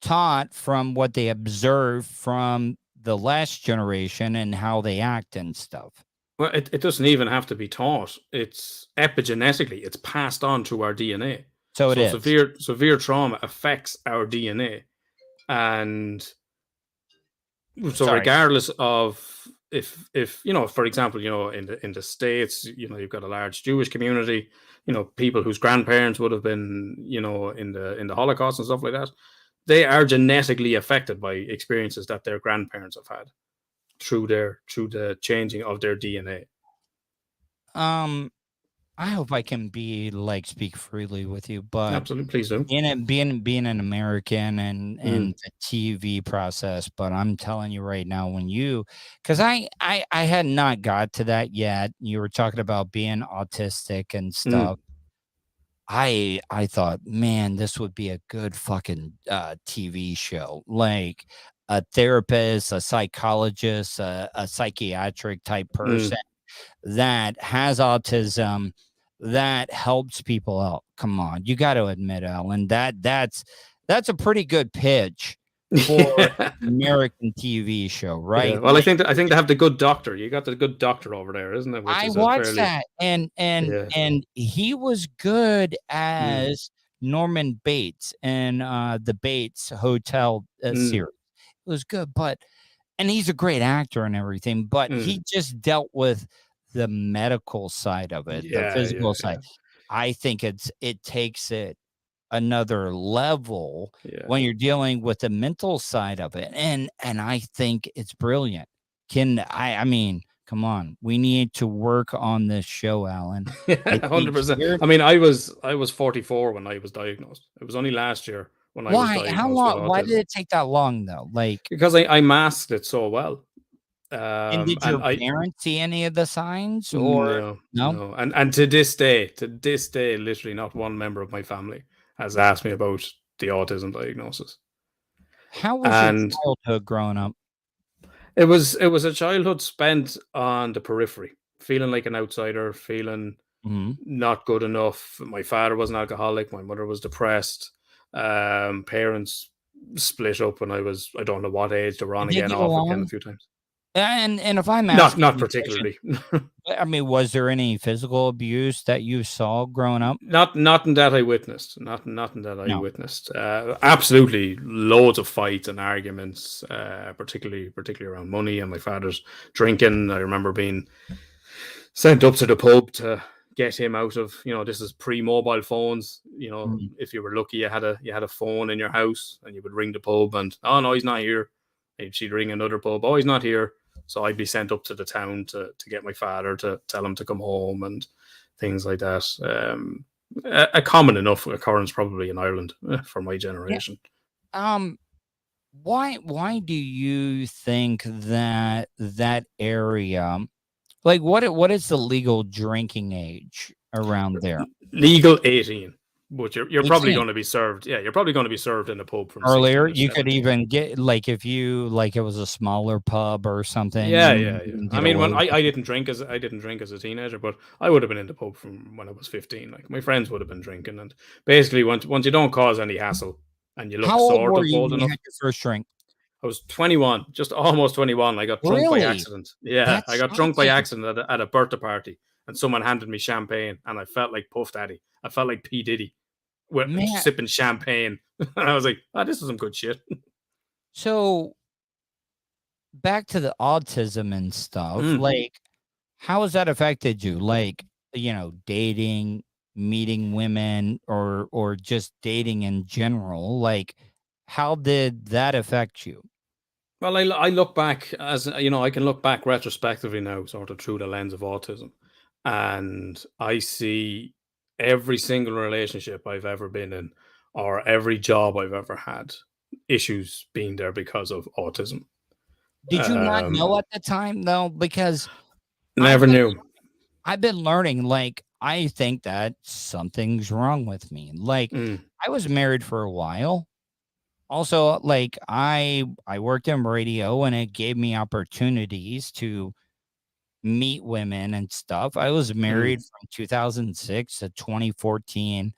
taught from what they observe from the last generation and how they act and stuff? Well, it doesn't even have to be taught. It's epigenetically, it's passed on through our DNA. So it is. Severe trauma affects our DNA. And so regardless of if for example, in the States, you've got a large Jewish community, people whose grandparents would have been, in the Holocaust and stuff like that, they are genetically affected by experiences that their grandparents have had through the changing of their DNA. I hope I can speak freely with you, but Absolutely, please do. being an American and the TV process, but I'm telling you right now, because I had not got to that yet. You were talking about being autistic and stuff. I thought, man, this would be a good fucking TV show, like a therapist, a psychologist, a psychiatric type person that has autism that helps people out. Come on, you got to admit, Alan, that's a pretty good pitch for an American TV show, right? Yeah. Well, I think they have the good doctor. You got the good doctor over there, isn't it? Which I is watched that, and yeah. he was good as Norman Bates in the Bates Hotel series. It was good, and he's a great actor and everything, but he just dealt with the medical side of it, the physical side. I think it takes it another level when you're dealing with the mental side of it, and I think it's brilliant. I mean, come on, we need to work on this show, Alan. 100%. I mean, I was 44 when I was diagnosed. It was only last year when I was diagnosed. How long? Why did it take that long though? Like, because I masked it so well. And did your parents see any of the signs, or no? And to this day, literally not one member of my family has asked me about the autism diagnosis. How was your childhood growing up? It was a childhood spent on the periphery, feeling like an outsider, feeling not good enough. My father was an alcoholic. My mother was depressed. Parents split up when I don't know what age. They were on again, off again a few times. And if I'm asking, not particularly. I mean, was there any physical abuse that you saw growing up? Nothing that I witnessed. Nothing that I witnessed. Absolutely, loads of fights and arguments, particularly around money and my father's drinking. I remember being sent up to the pub to get him out of. This is pre-mobile phones. If you were lucky, you had a phone in your house, and you would ring the pub, and oh no, he's not here. She'd ring another pub. Oh, he's not here. So I'd be sent up to the town to get my father to tell him to come home and things like that. A common enough occurrence probably in Ireland for my generation. Why do you think that area, like what is the legal drinking age around there? Legal 18. But you're probably going to be served. Yeah, you're probably going to be served in a pub from earlier. You could even get if you it was a smaller pub or something. Yeah. I mean, when I didn't drink as a teenager, but I would have been in the pub from when I was 15. Like my friends would have been drinking, and basically once you don't cause any hassle and you look sort of old enough. You had your first drink? I was 21, just almost 21. I got drunk by accident. Yeah, I got drunk by accident at a birthday party, and someone handed me champagne, and I felt like Puff Daddy. I felt like P. Diddy. Sipping champagne. And I was like, this is some good shit. So back to the autism and stuff, like how has that affected you? Like, dating, meeting women, or just dating in general. Like, how did that affect you? Well, I look back I can look back retrospectively now, sort of through the lens of autism. And I see every single relationship I've ever been in, or every job I've ever had, issues being there because of autism. Did you not know at the time though? Because never knew. I've been learning, like, I think that something's wrong with me. Like, I was married for a while. Also, like, I worked in radio, and it gave me opportunities to meet women and stuff. I was married from 2006 to 2014.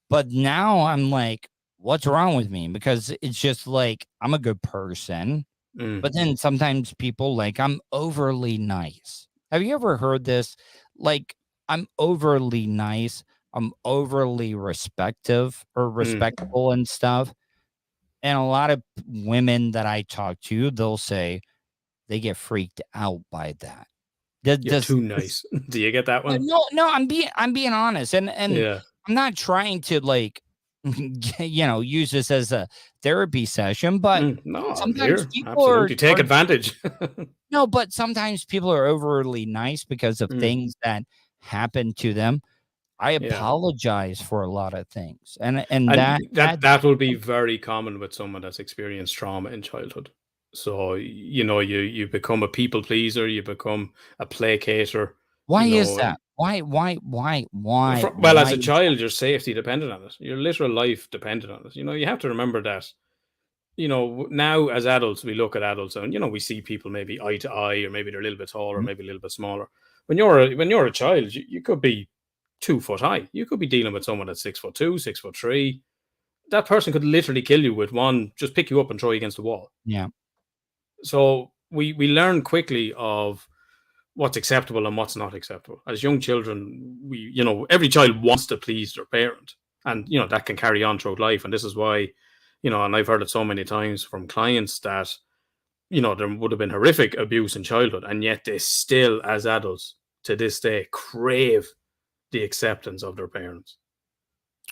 But now I'm like, what's wrong with me? Because it's just like, I'm a good person. But then sometimes people I'm overly nice. Have you ever heard this? Like, I'm overly nice. I'm overly respectful and stuff. And a lot of women that I talk to, they'll say they get freaked out by that. You're too nice. Do you get that one? No, I'm being honest, and I'm not trying to use this as a therapy session, but no, sometimes people take advantage. No, but sometimes people are overly nice because of things that happened to them, I Yeah. apologize for a lot of things. And that will be very common with someone that's experienced trauma in childhood. So, you become a people pleaser, you become a placater. why is that? Why? Well, as a child, your safety depended on it. Your literal life depended on it. You have to remember that. Now as adults, we look at adults and we see people maybe eye to eye, or maybe they're a little bit taller, maybe a little bit smaller. When you're a child, you could be 2 foot high. You could be dealing with someone that's 6'2", 6'3". That person could literally kill you with one, just pick you up and throw you against the wall. Yeah. So we learn quickly of what's acceptable and what's not acceptable. As young children, every child wants to please their parent, and that can carry on throughout life. And this is why, and I've heard it so many times from clients that there would have been horrific abuse in childhood, and yet they still, as adults to this day, crave the acceptance of their parents.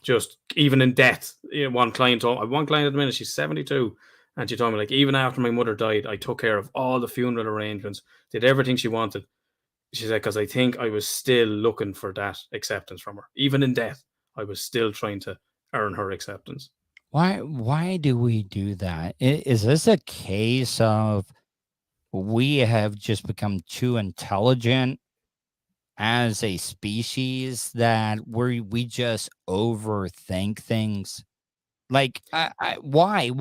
Just even in death. One client at the minute, she's 72, and she told me, like, even after my mother died, I took care of all the funeral arrangements, did everything she wanted. She said, because I think I was still looking for that acceptance from her. Even in death, I was still trying to earn her acceptance. Why do we do that? Is this a case of we have just become too intelligent as a species that we just overthink things? Like, why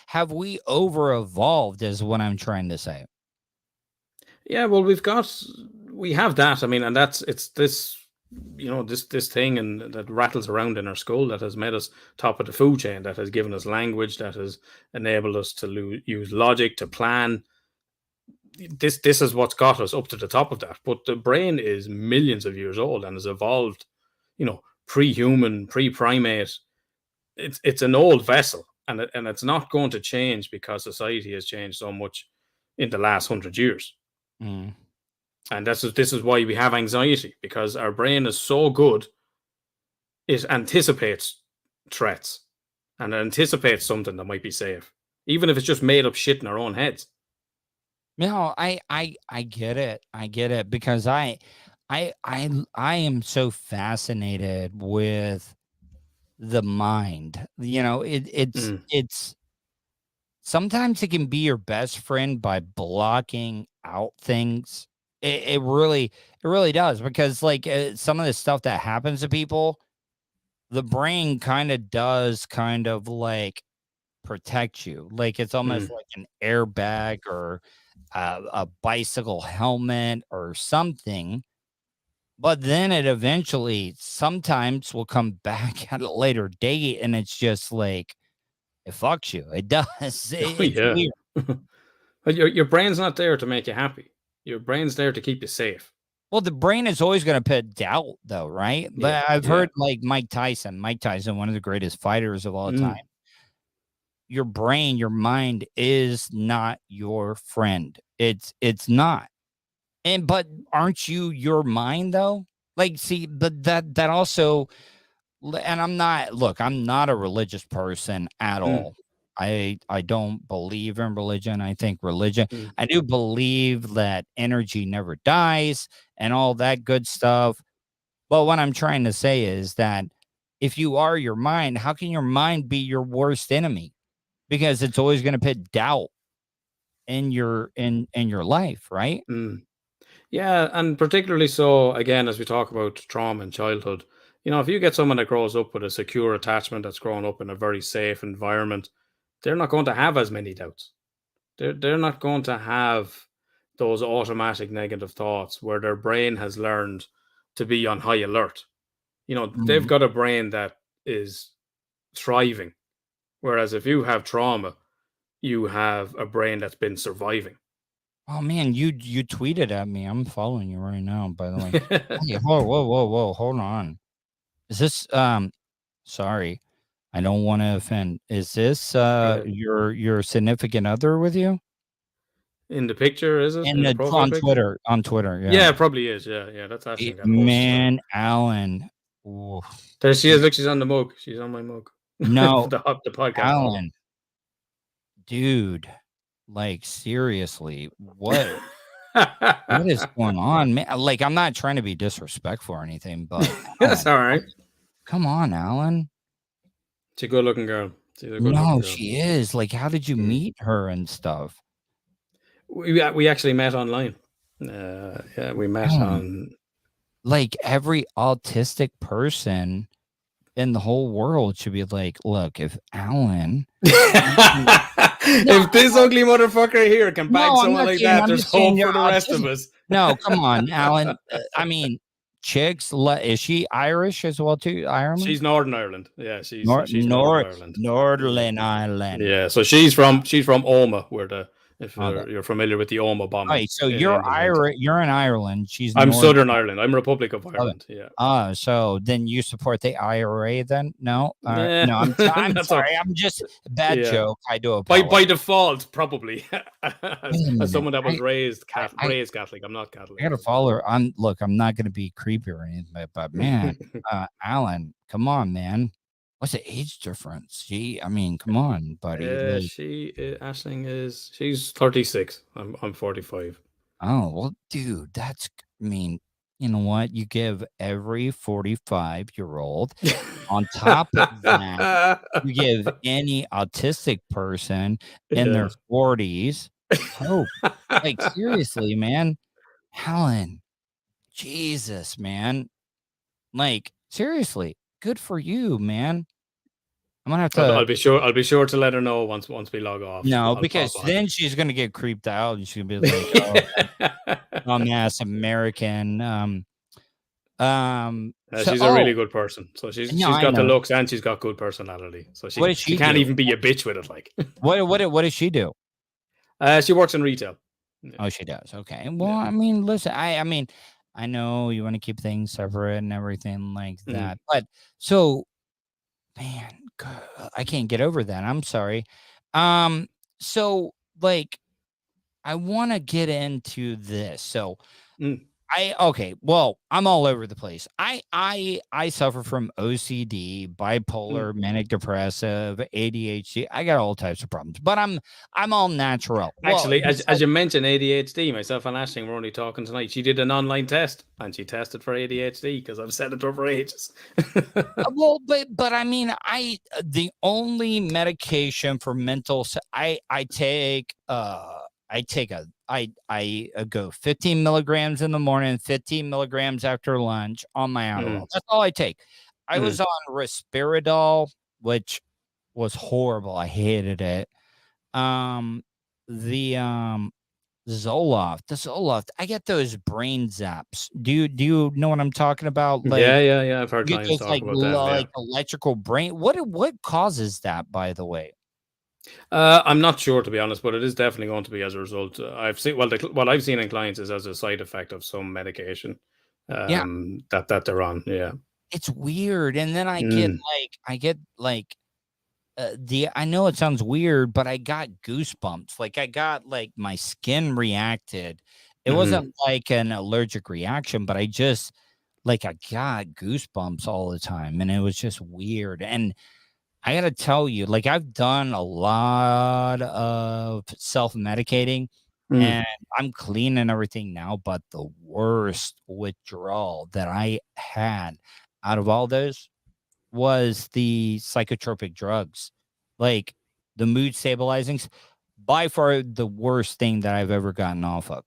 have we over evolved is what I'm trying to say. Yeah, well, we have that. I mean, and it's this, this thing and that rattles around in our skull that has made us top of the food chain, that has given us language, that has enabled us to use logic to plan. This is what's got us up to the top of that. But the brain is millions of years old and has evolved, pre-human, pre-primate. It's an old vessel, and it's not going to change because society has changed so much in the last 100 years. Mm. And this is why we have anxiety, because our brain is so good, it anticipates threats and anticipates something that might be safe, even if it's just made up shit in our own heads. No, I get it. I get it, because I am so fascinated with the mind. It's sometimes it can be your best friend by blocking out things. It really does, because like some of the stuff that happens to people, the brain kind of like protect you. Like it's almost like an airbag or a bicycle helmet or something. But then it eventually sometimes will come back at a later date, and it's just like it fucks you. It does. It's weird. But your brain's not there to make you happy. Your brain's there to keep you safe. Well, the brain is always going to put doubt, though, right? But I've heard like Mike Tyson, one of the greatest fighters of all time. Your brain, your mind is not your friend. It's not. But aren't you your mind though? Like, see, but that also, and I'm not a religious person at all. I don't believe in religion. I think I do believe that energy never dies and all that good stuff. But what I'm trying to say is that if you are your mind, how can your mind be your worst enemy? Because it's always going to put doubt in your life, right? Yeah, and particularly so, again, as we talk about trauma in childhood, if you get someone that grows up with a secure attachment, that's grown up in a very safe environment, they're not going to have as many doubts. They're not going to have those automatic negative thoughts where their brain has learned to be on high alert. They've got a brain that is thriving. Whereas if you have trauma, you have a brain that's been surviving. Oh man, you tweeted at me. I'm following you right now, by the way. Hey, whoa, hold on. Is this sorry, I don't want to offend. Is this your significant other with you? In the picture, is it? In the on Twitter. On Twitter, yeah. Yeah, it probably is. Yeah. That's actually man, Alan. Ooh. There she is. Look, she's on the mug. She's on my mug. No, the podcast. Alan, dude, like seriously, what? What is going on, man? Like, I'm not trying to be disrespectful or anything, but That's all right. come on, Alan. She's a good-looking girl. No, she is. Like, how did you meet her and stuff? We actually met online. Yeah, we met on. Like, every autistic person in the whole world should be like, look, if Alan, if this ugly motherfucker here can bag someone like that, there's hope for the rest of us. No, come on, Alan. I mean, chicks, is she Irish as well too? Ireland? She's Northern Ireland. Yeah, she's Northern Ireland. Northern Ireland. Yeah, so she's from Oma, where if you're familiar with the Oma bombing. Right, so you're Irish. You're in Ireland. I'm Southern Ireland. I'm Republic of Ireland. Yeah. So then you support the IRA then? No, nah. No. I'm sorry. I'm just bad joke. I do apologize. By default, probably. as someone that was raised Catholic, I'm not Catholic. I gotta follow her. I'm not gonna be creepy or anything, but man, Alan, come on, man. What's the age difference? Come on, buddy. Aisling she's 36. I'm 45. Oh, well, dude, you know what? You give every 45-year-old on top of that, you give any autistic person in their 40s hope. Like, seriously, man. Helen, Jesus, man. Like, seriously, good for you, man. I'm gonna have to. I'll be sure to let her know once we log off. No, because then she's gonna get creeped out and she'll be like, "Dumbass American." She's a really good person. So she's got the looks and she's got good personality. So she can't even be a bitch with it. Like, what does she do? She works in retail. Yeah. Oh, she does. Okay. Well, I mean, listen, I know you want to keep things separate and everything like that, but so, man, God, I can't get over that. I'm sorry. So, like, I want to get into this. So, I'm all over the place. I suffer from OCD, bipolar, manic depressive, ADHD. I got all types of problems, but I'm all natural. Actually, as you mentioned ADHD, myself and Aisling were only talking tonight. She did an online test and she tested for ADHD because I've said it to her for ages. but I mean, the only medication for mental, I go 15 milligrams in the morning, 15 milligrams after lunch on my Adderall. That's all I take. I was on Risperidol, which was horrible. I hated it. The Zoloft. I get those brain zaps. Do you know what I'm talking about? Like, yeah. I've heard clients talk about that. Like electrical brain. What causes that, by the way? I'm not sure, to be honest, but it is definitely going to be as a result. I've seen what I've seen in clients is as a side effect of some medication that they're on. Yeah, it's weird. And then I get like I know it sounds weird, but I got goosebumps. Like, I got like my skin reacted. It wasn't like an allergic reaction, but I just I got goosebumps all the time, and it was just weird. And I gotta tell you, like, I've done a lot of self-medicating and I'm clean and everything now, but the worst withdrawal that I had out of all those was the psychotropic drugs, like the mood stabilizings. By far the worst thing that I've ever gotten off of.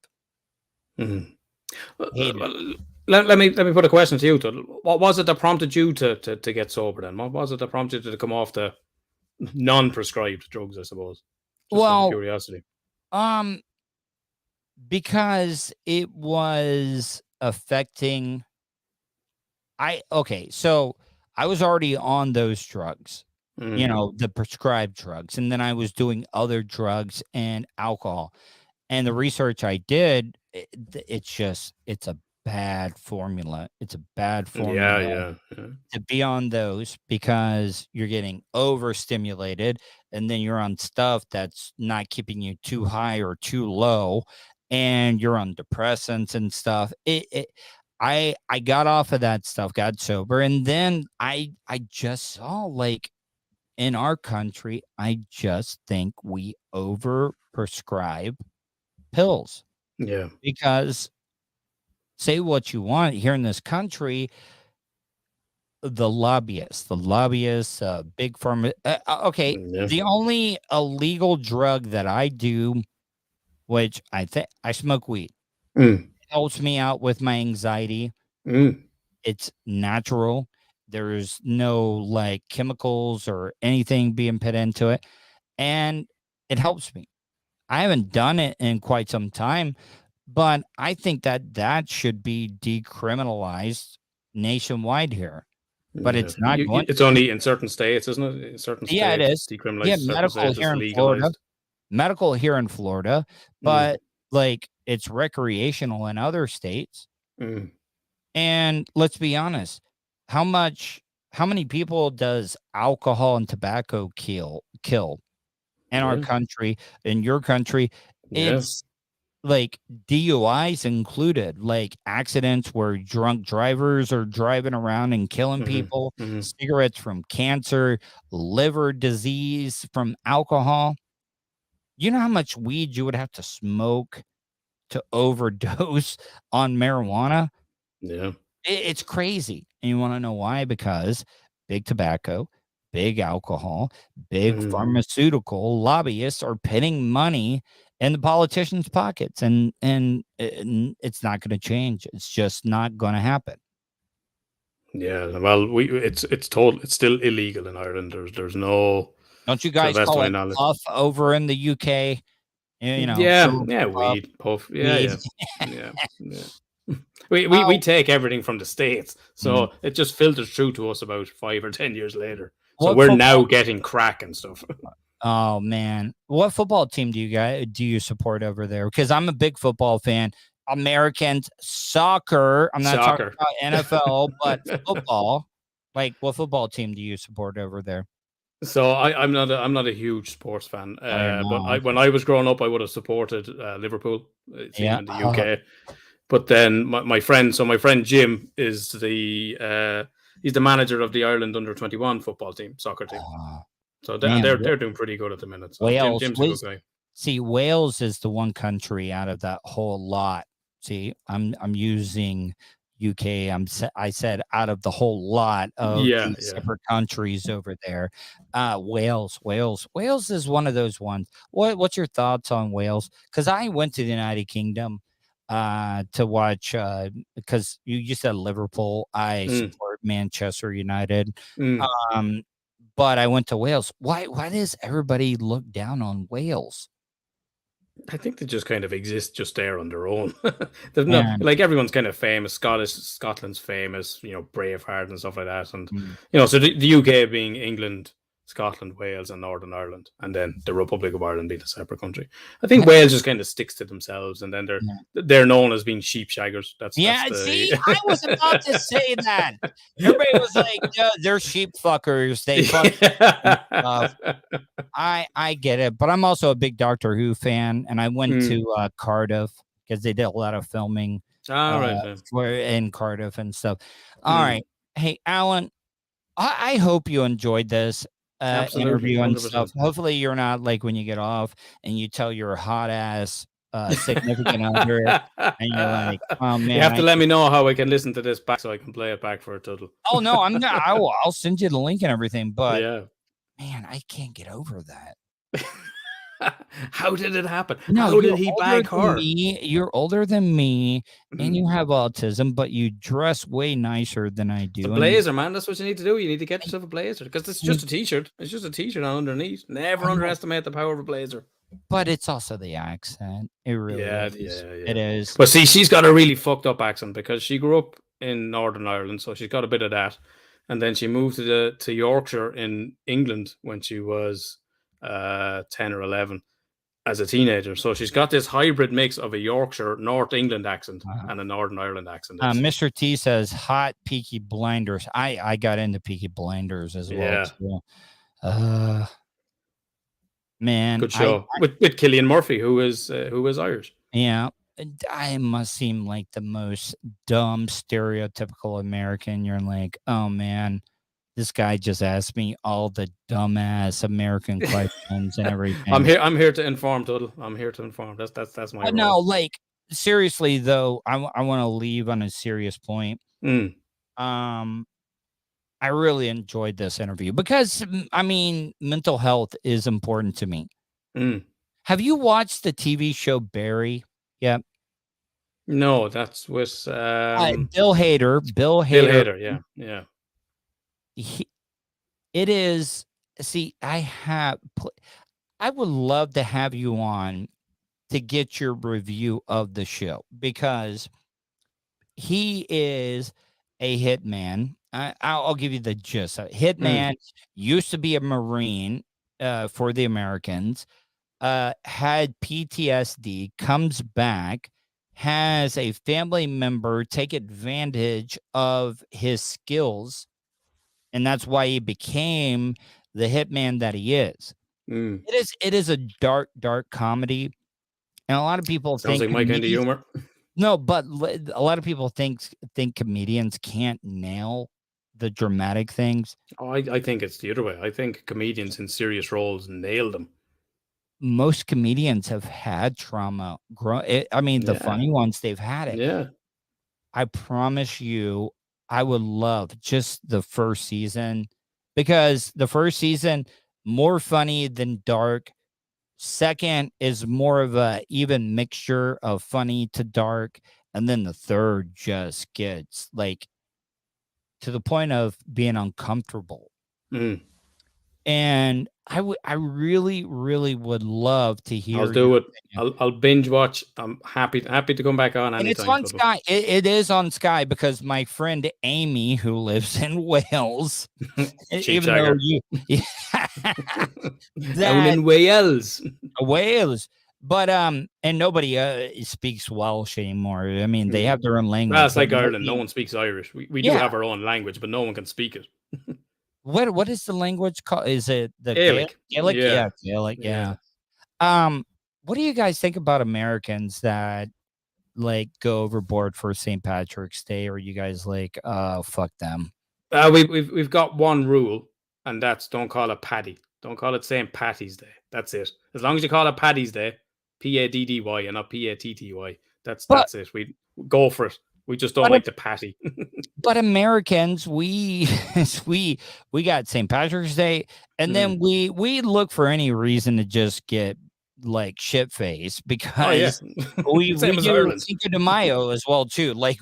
Let me put a question to you, Tuddle. What was it that prompted you to get sober then? What was it that prompted you to come off the non-prescribed drugs, I suppose? Just out of curiosity. Because it was affecting. So I was already on those drugs, the prescribed drugs, and then I was doing other drugs and alcohol. And the research I did, it's a bad formula. It's a bad formula to be on those, because you're getting overstimulated and then you're on stuff that's not keeping you too high or too low, and you're on depressants and stuff. I got off of that stuff, got sober, and then I just saw, like, in our country, I just think we over prescribe pills. Yeah. Because say what you want here in this country, the lobbyists, big pharma. Okay, Yeah. the only illegal drug that I do, which I think I smoke weed, helps me out with my anxiety. It's natural. There's no like chemicals or anything being put into it, and it helps me. I haven't done it in quite some time, but I think that should be decriminalized nationwide here. But it's not going. It's only in certain states, isn't it? In certain states, Yeah, it is. it's decriminalized. Yeah, Certain medical states, it's here in Florida. legalized. Medical here in Florida, but like it's recreational in other states. And let's be honest, how many people does alcohol and tobacco kill in our country, in your country? It's like DUIs included, like accidents where drunk drivers are driving around and killing people, cigarettes from cancer, liver disease from alcohol. You know how much weed you would have to smoke to overdose on marijuana? Yeah. It's crazy. And you want to know why? Because big tobacco, big alcohol, big pharmaceutical lobbyists are putting money in the politicians' pockets, and it's not going to change. It's just not going to happen. Yeah, well, it's still illegal in Ireland. There's no. Don't you guys call it puff over in the UK? You know, yeah, weed, puff, yeah. We take everything from the States, so it just filters through to us about 5 or 10 years later. So we're now getting crack and stuff. Oh man, what football team do you support over there? Because I'm a big football fan. Americans, soccer. I'm not talking about NFL, but football. Like, what football team do you support over there? So I'm not a huge sports fan, but when I was growing up, I would have supported Liverpool team in the UK. But then my friend Jim is he's the manager of the Ireland under-21 football team, soccer team. So they're doing pretty good at the minute. So Wales, Jim's a good guy. See, Wales is the one country out of that whole lot. See, I'm using UK. I said out of the whole lot of separate countries over there. Wales is one of those ones. What's your thoughts on Wales? Because I went to the United Kingdom to watch because you said Liverpool. I support Manchester United. But I went to Wales. Why does everybody look down on Wales? I think they just kind of exist just there on their own. There's no like everyone's kind of famous. Scotland's famous, Braveheart and stuff like that. And so the UK being England, Scotland, Wales, and Northern Ireland, and then the Republic of Ireland being a separate country. I think Wales just kind of sticks to themselves, and then they're known as being sheep shaggers. See, I was about to say that. Everybody was like, they're sheep fuckers. They fuck. I get it, but I'm also a big Doctor Who fan, and I went to Cardiff because they did a lot of filming in Cardiff and stuff. All right, hey Alan, I hope you enjoyed this. Interview and 100%. Stuff. Hopefully you're not like when you get off and you tell your hot ass significant other and you're like, oh man, you have to let me know how I can listen to this back so I can play it back for a Tuddle. Oh no, I'll send you the link and everything, but man, I can't get over that. How did it happen? No, how did he bag her? You're older than me, and you have autism, but you dress way nicer than I do. The blazer, man. That's what you need to do. You need to get yourself a blazer because it's just a t-shirt. It's just a t-shirt on underneath. Never underestimate the power of a blazer. But it's also the accent. It really is. Yeah. It is. But see, she's got a really fucked up accent because she grew up in Northern Ireland, so she's got a bit of that. And then she moved to Yorkshire in England when she was 10 or 11 as a teenager. So she's got this hybrid mix of a Yorkshire North England accent and a Northern Ireland accent. Mr. T says hot Peaky Blinders. I got into Peaky Blinders as well. So, man, good show with Cillian Murphy, who is Irish. Yeah, I must seem like the most dumb, stereotypical American. You're like, oh man, this guy just asked me all the dumbass American questions and everything. I'm here to inform, Tuddle. I'm here to inform. That's my role. No, like seriously though, I want to leave on a serious point. Mm. I really enjoyed this interview because I mean, mental health is important to me. Mm. Have you watched the TV show Barry? Yeah. No, that's with Bill Hader. Bill Hader. Yeah, yeah. It is. See, I would love to have you on to get your review of the show because he is a hitman. I'll give you the gist. Hitman used to be a Marine for the Americans, had PTSD, comes back, has a family member take advantage of his skills, and that's why he became the hitman that he is. Mm. It is a dark comedy, and a lot of people Sounds think like my kind of humor. no, but a lot of people think comedians can't nail the dramatic things. Oh, I think it's the other way. I think comedians in serious roles nail them. Most comedians have had trauma. I mean, the funny ones, they've had it. Yeah. I promise you, I would love just the first season because the first season more funny than dark. Second is more of a even mixture of funny to dark. And then the third just gets like to the point of being uncomfortable. Mm. And I really, really would love to hear. I'll do it. I'll binge watch. I'm happy to come back on anytime. And it's on Sky. It is on Sky because my friend Amy, who lives in Wales, even though down in Wales, but and nobody speaks Welsh anymore. I mean, they have their own language. Well, it's like Ireland. No one speaks Irish. We do have our own language, but no one can speak it. What is the language called? Is it the Gaelic? Gaelic? Yeah, Gaelic. Yeah. What do you guys think about Americans that like go overboard for St. Patrick's Day? Or you guys like, fuck them? We've got one rule, and that's don't call it Paddy. Don't call it St. Patty's Day. That's it. As long as you call it Paddy's Day, Paddy and not Patty. That's it. We go for it. We just don't like the patty. But Americans, we got St. Patrick's Day, and then we look for any reason to just get like shit faced because we do Cinco de Mayo as well too. Like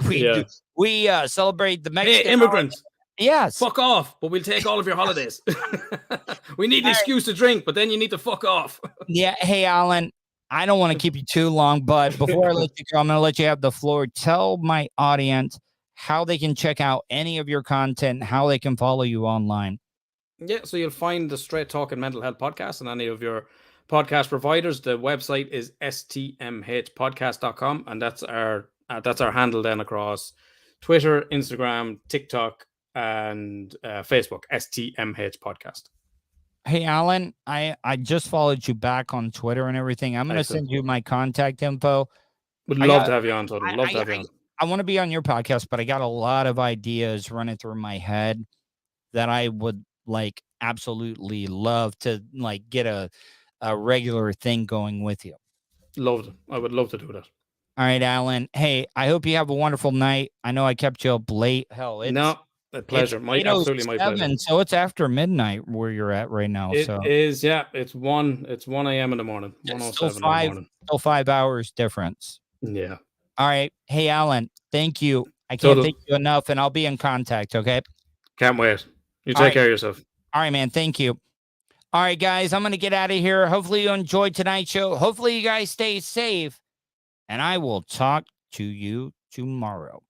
we celebrate the Mexican immigrants. Holiday. Yes, fuck off, but we'll take all of your holidays. We need an excuse to drink, but then you need to fuck off. Yeah. Hey, Alan. I don't want to keep you too long, but before I let you go, I'm going to let you have the floor. Tell my audience how they can check out any of your content, how they can follow you online. Yeah, so you'll find the Straight Talking Mental Health Podcast on any of your podcast providers. The website is stmhpodcast.com, and that's our handle then across Twitter, Instagram, TikTok, and Facebook, STMH Podcast. Hey, Alan, I just followed you back on Twitter and everything. I'm going to send you my contact info. Would love to have you on, Tuddle. Love to have you on. I want to be on your podcast, but I got a lot of ideas running through my head that I would like absolutely love to like get a regular thing going with you. Loved it. I would love to do that. All right, Alan. Hey, I hope you have a wonderful night. I know I kept you up late. Hell, a pleasure. Absolutely my pleasure. So it's after midnight where you're at right now. It is, yeah. It's 1 a.m. in the morning. 1:07 in the morning. Still 5 hours difference. Yeah. All right. Hey, Alan, thank you. I can't thank you enough, and I'll be in contact, okay? Can't wait. You take care of yourself. All right, man. Thank you. All right, guys, I'm going to get out of here. Hopefully you enjoyed tonight's show. Hopefully you guys stay safe, and I will talk to you tomorrow.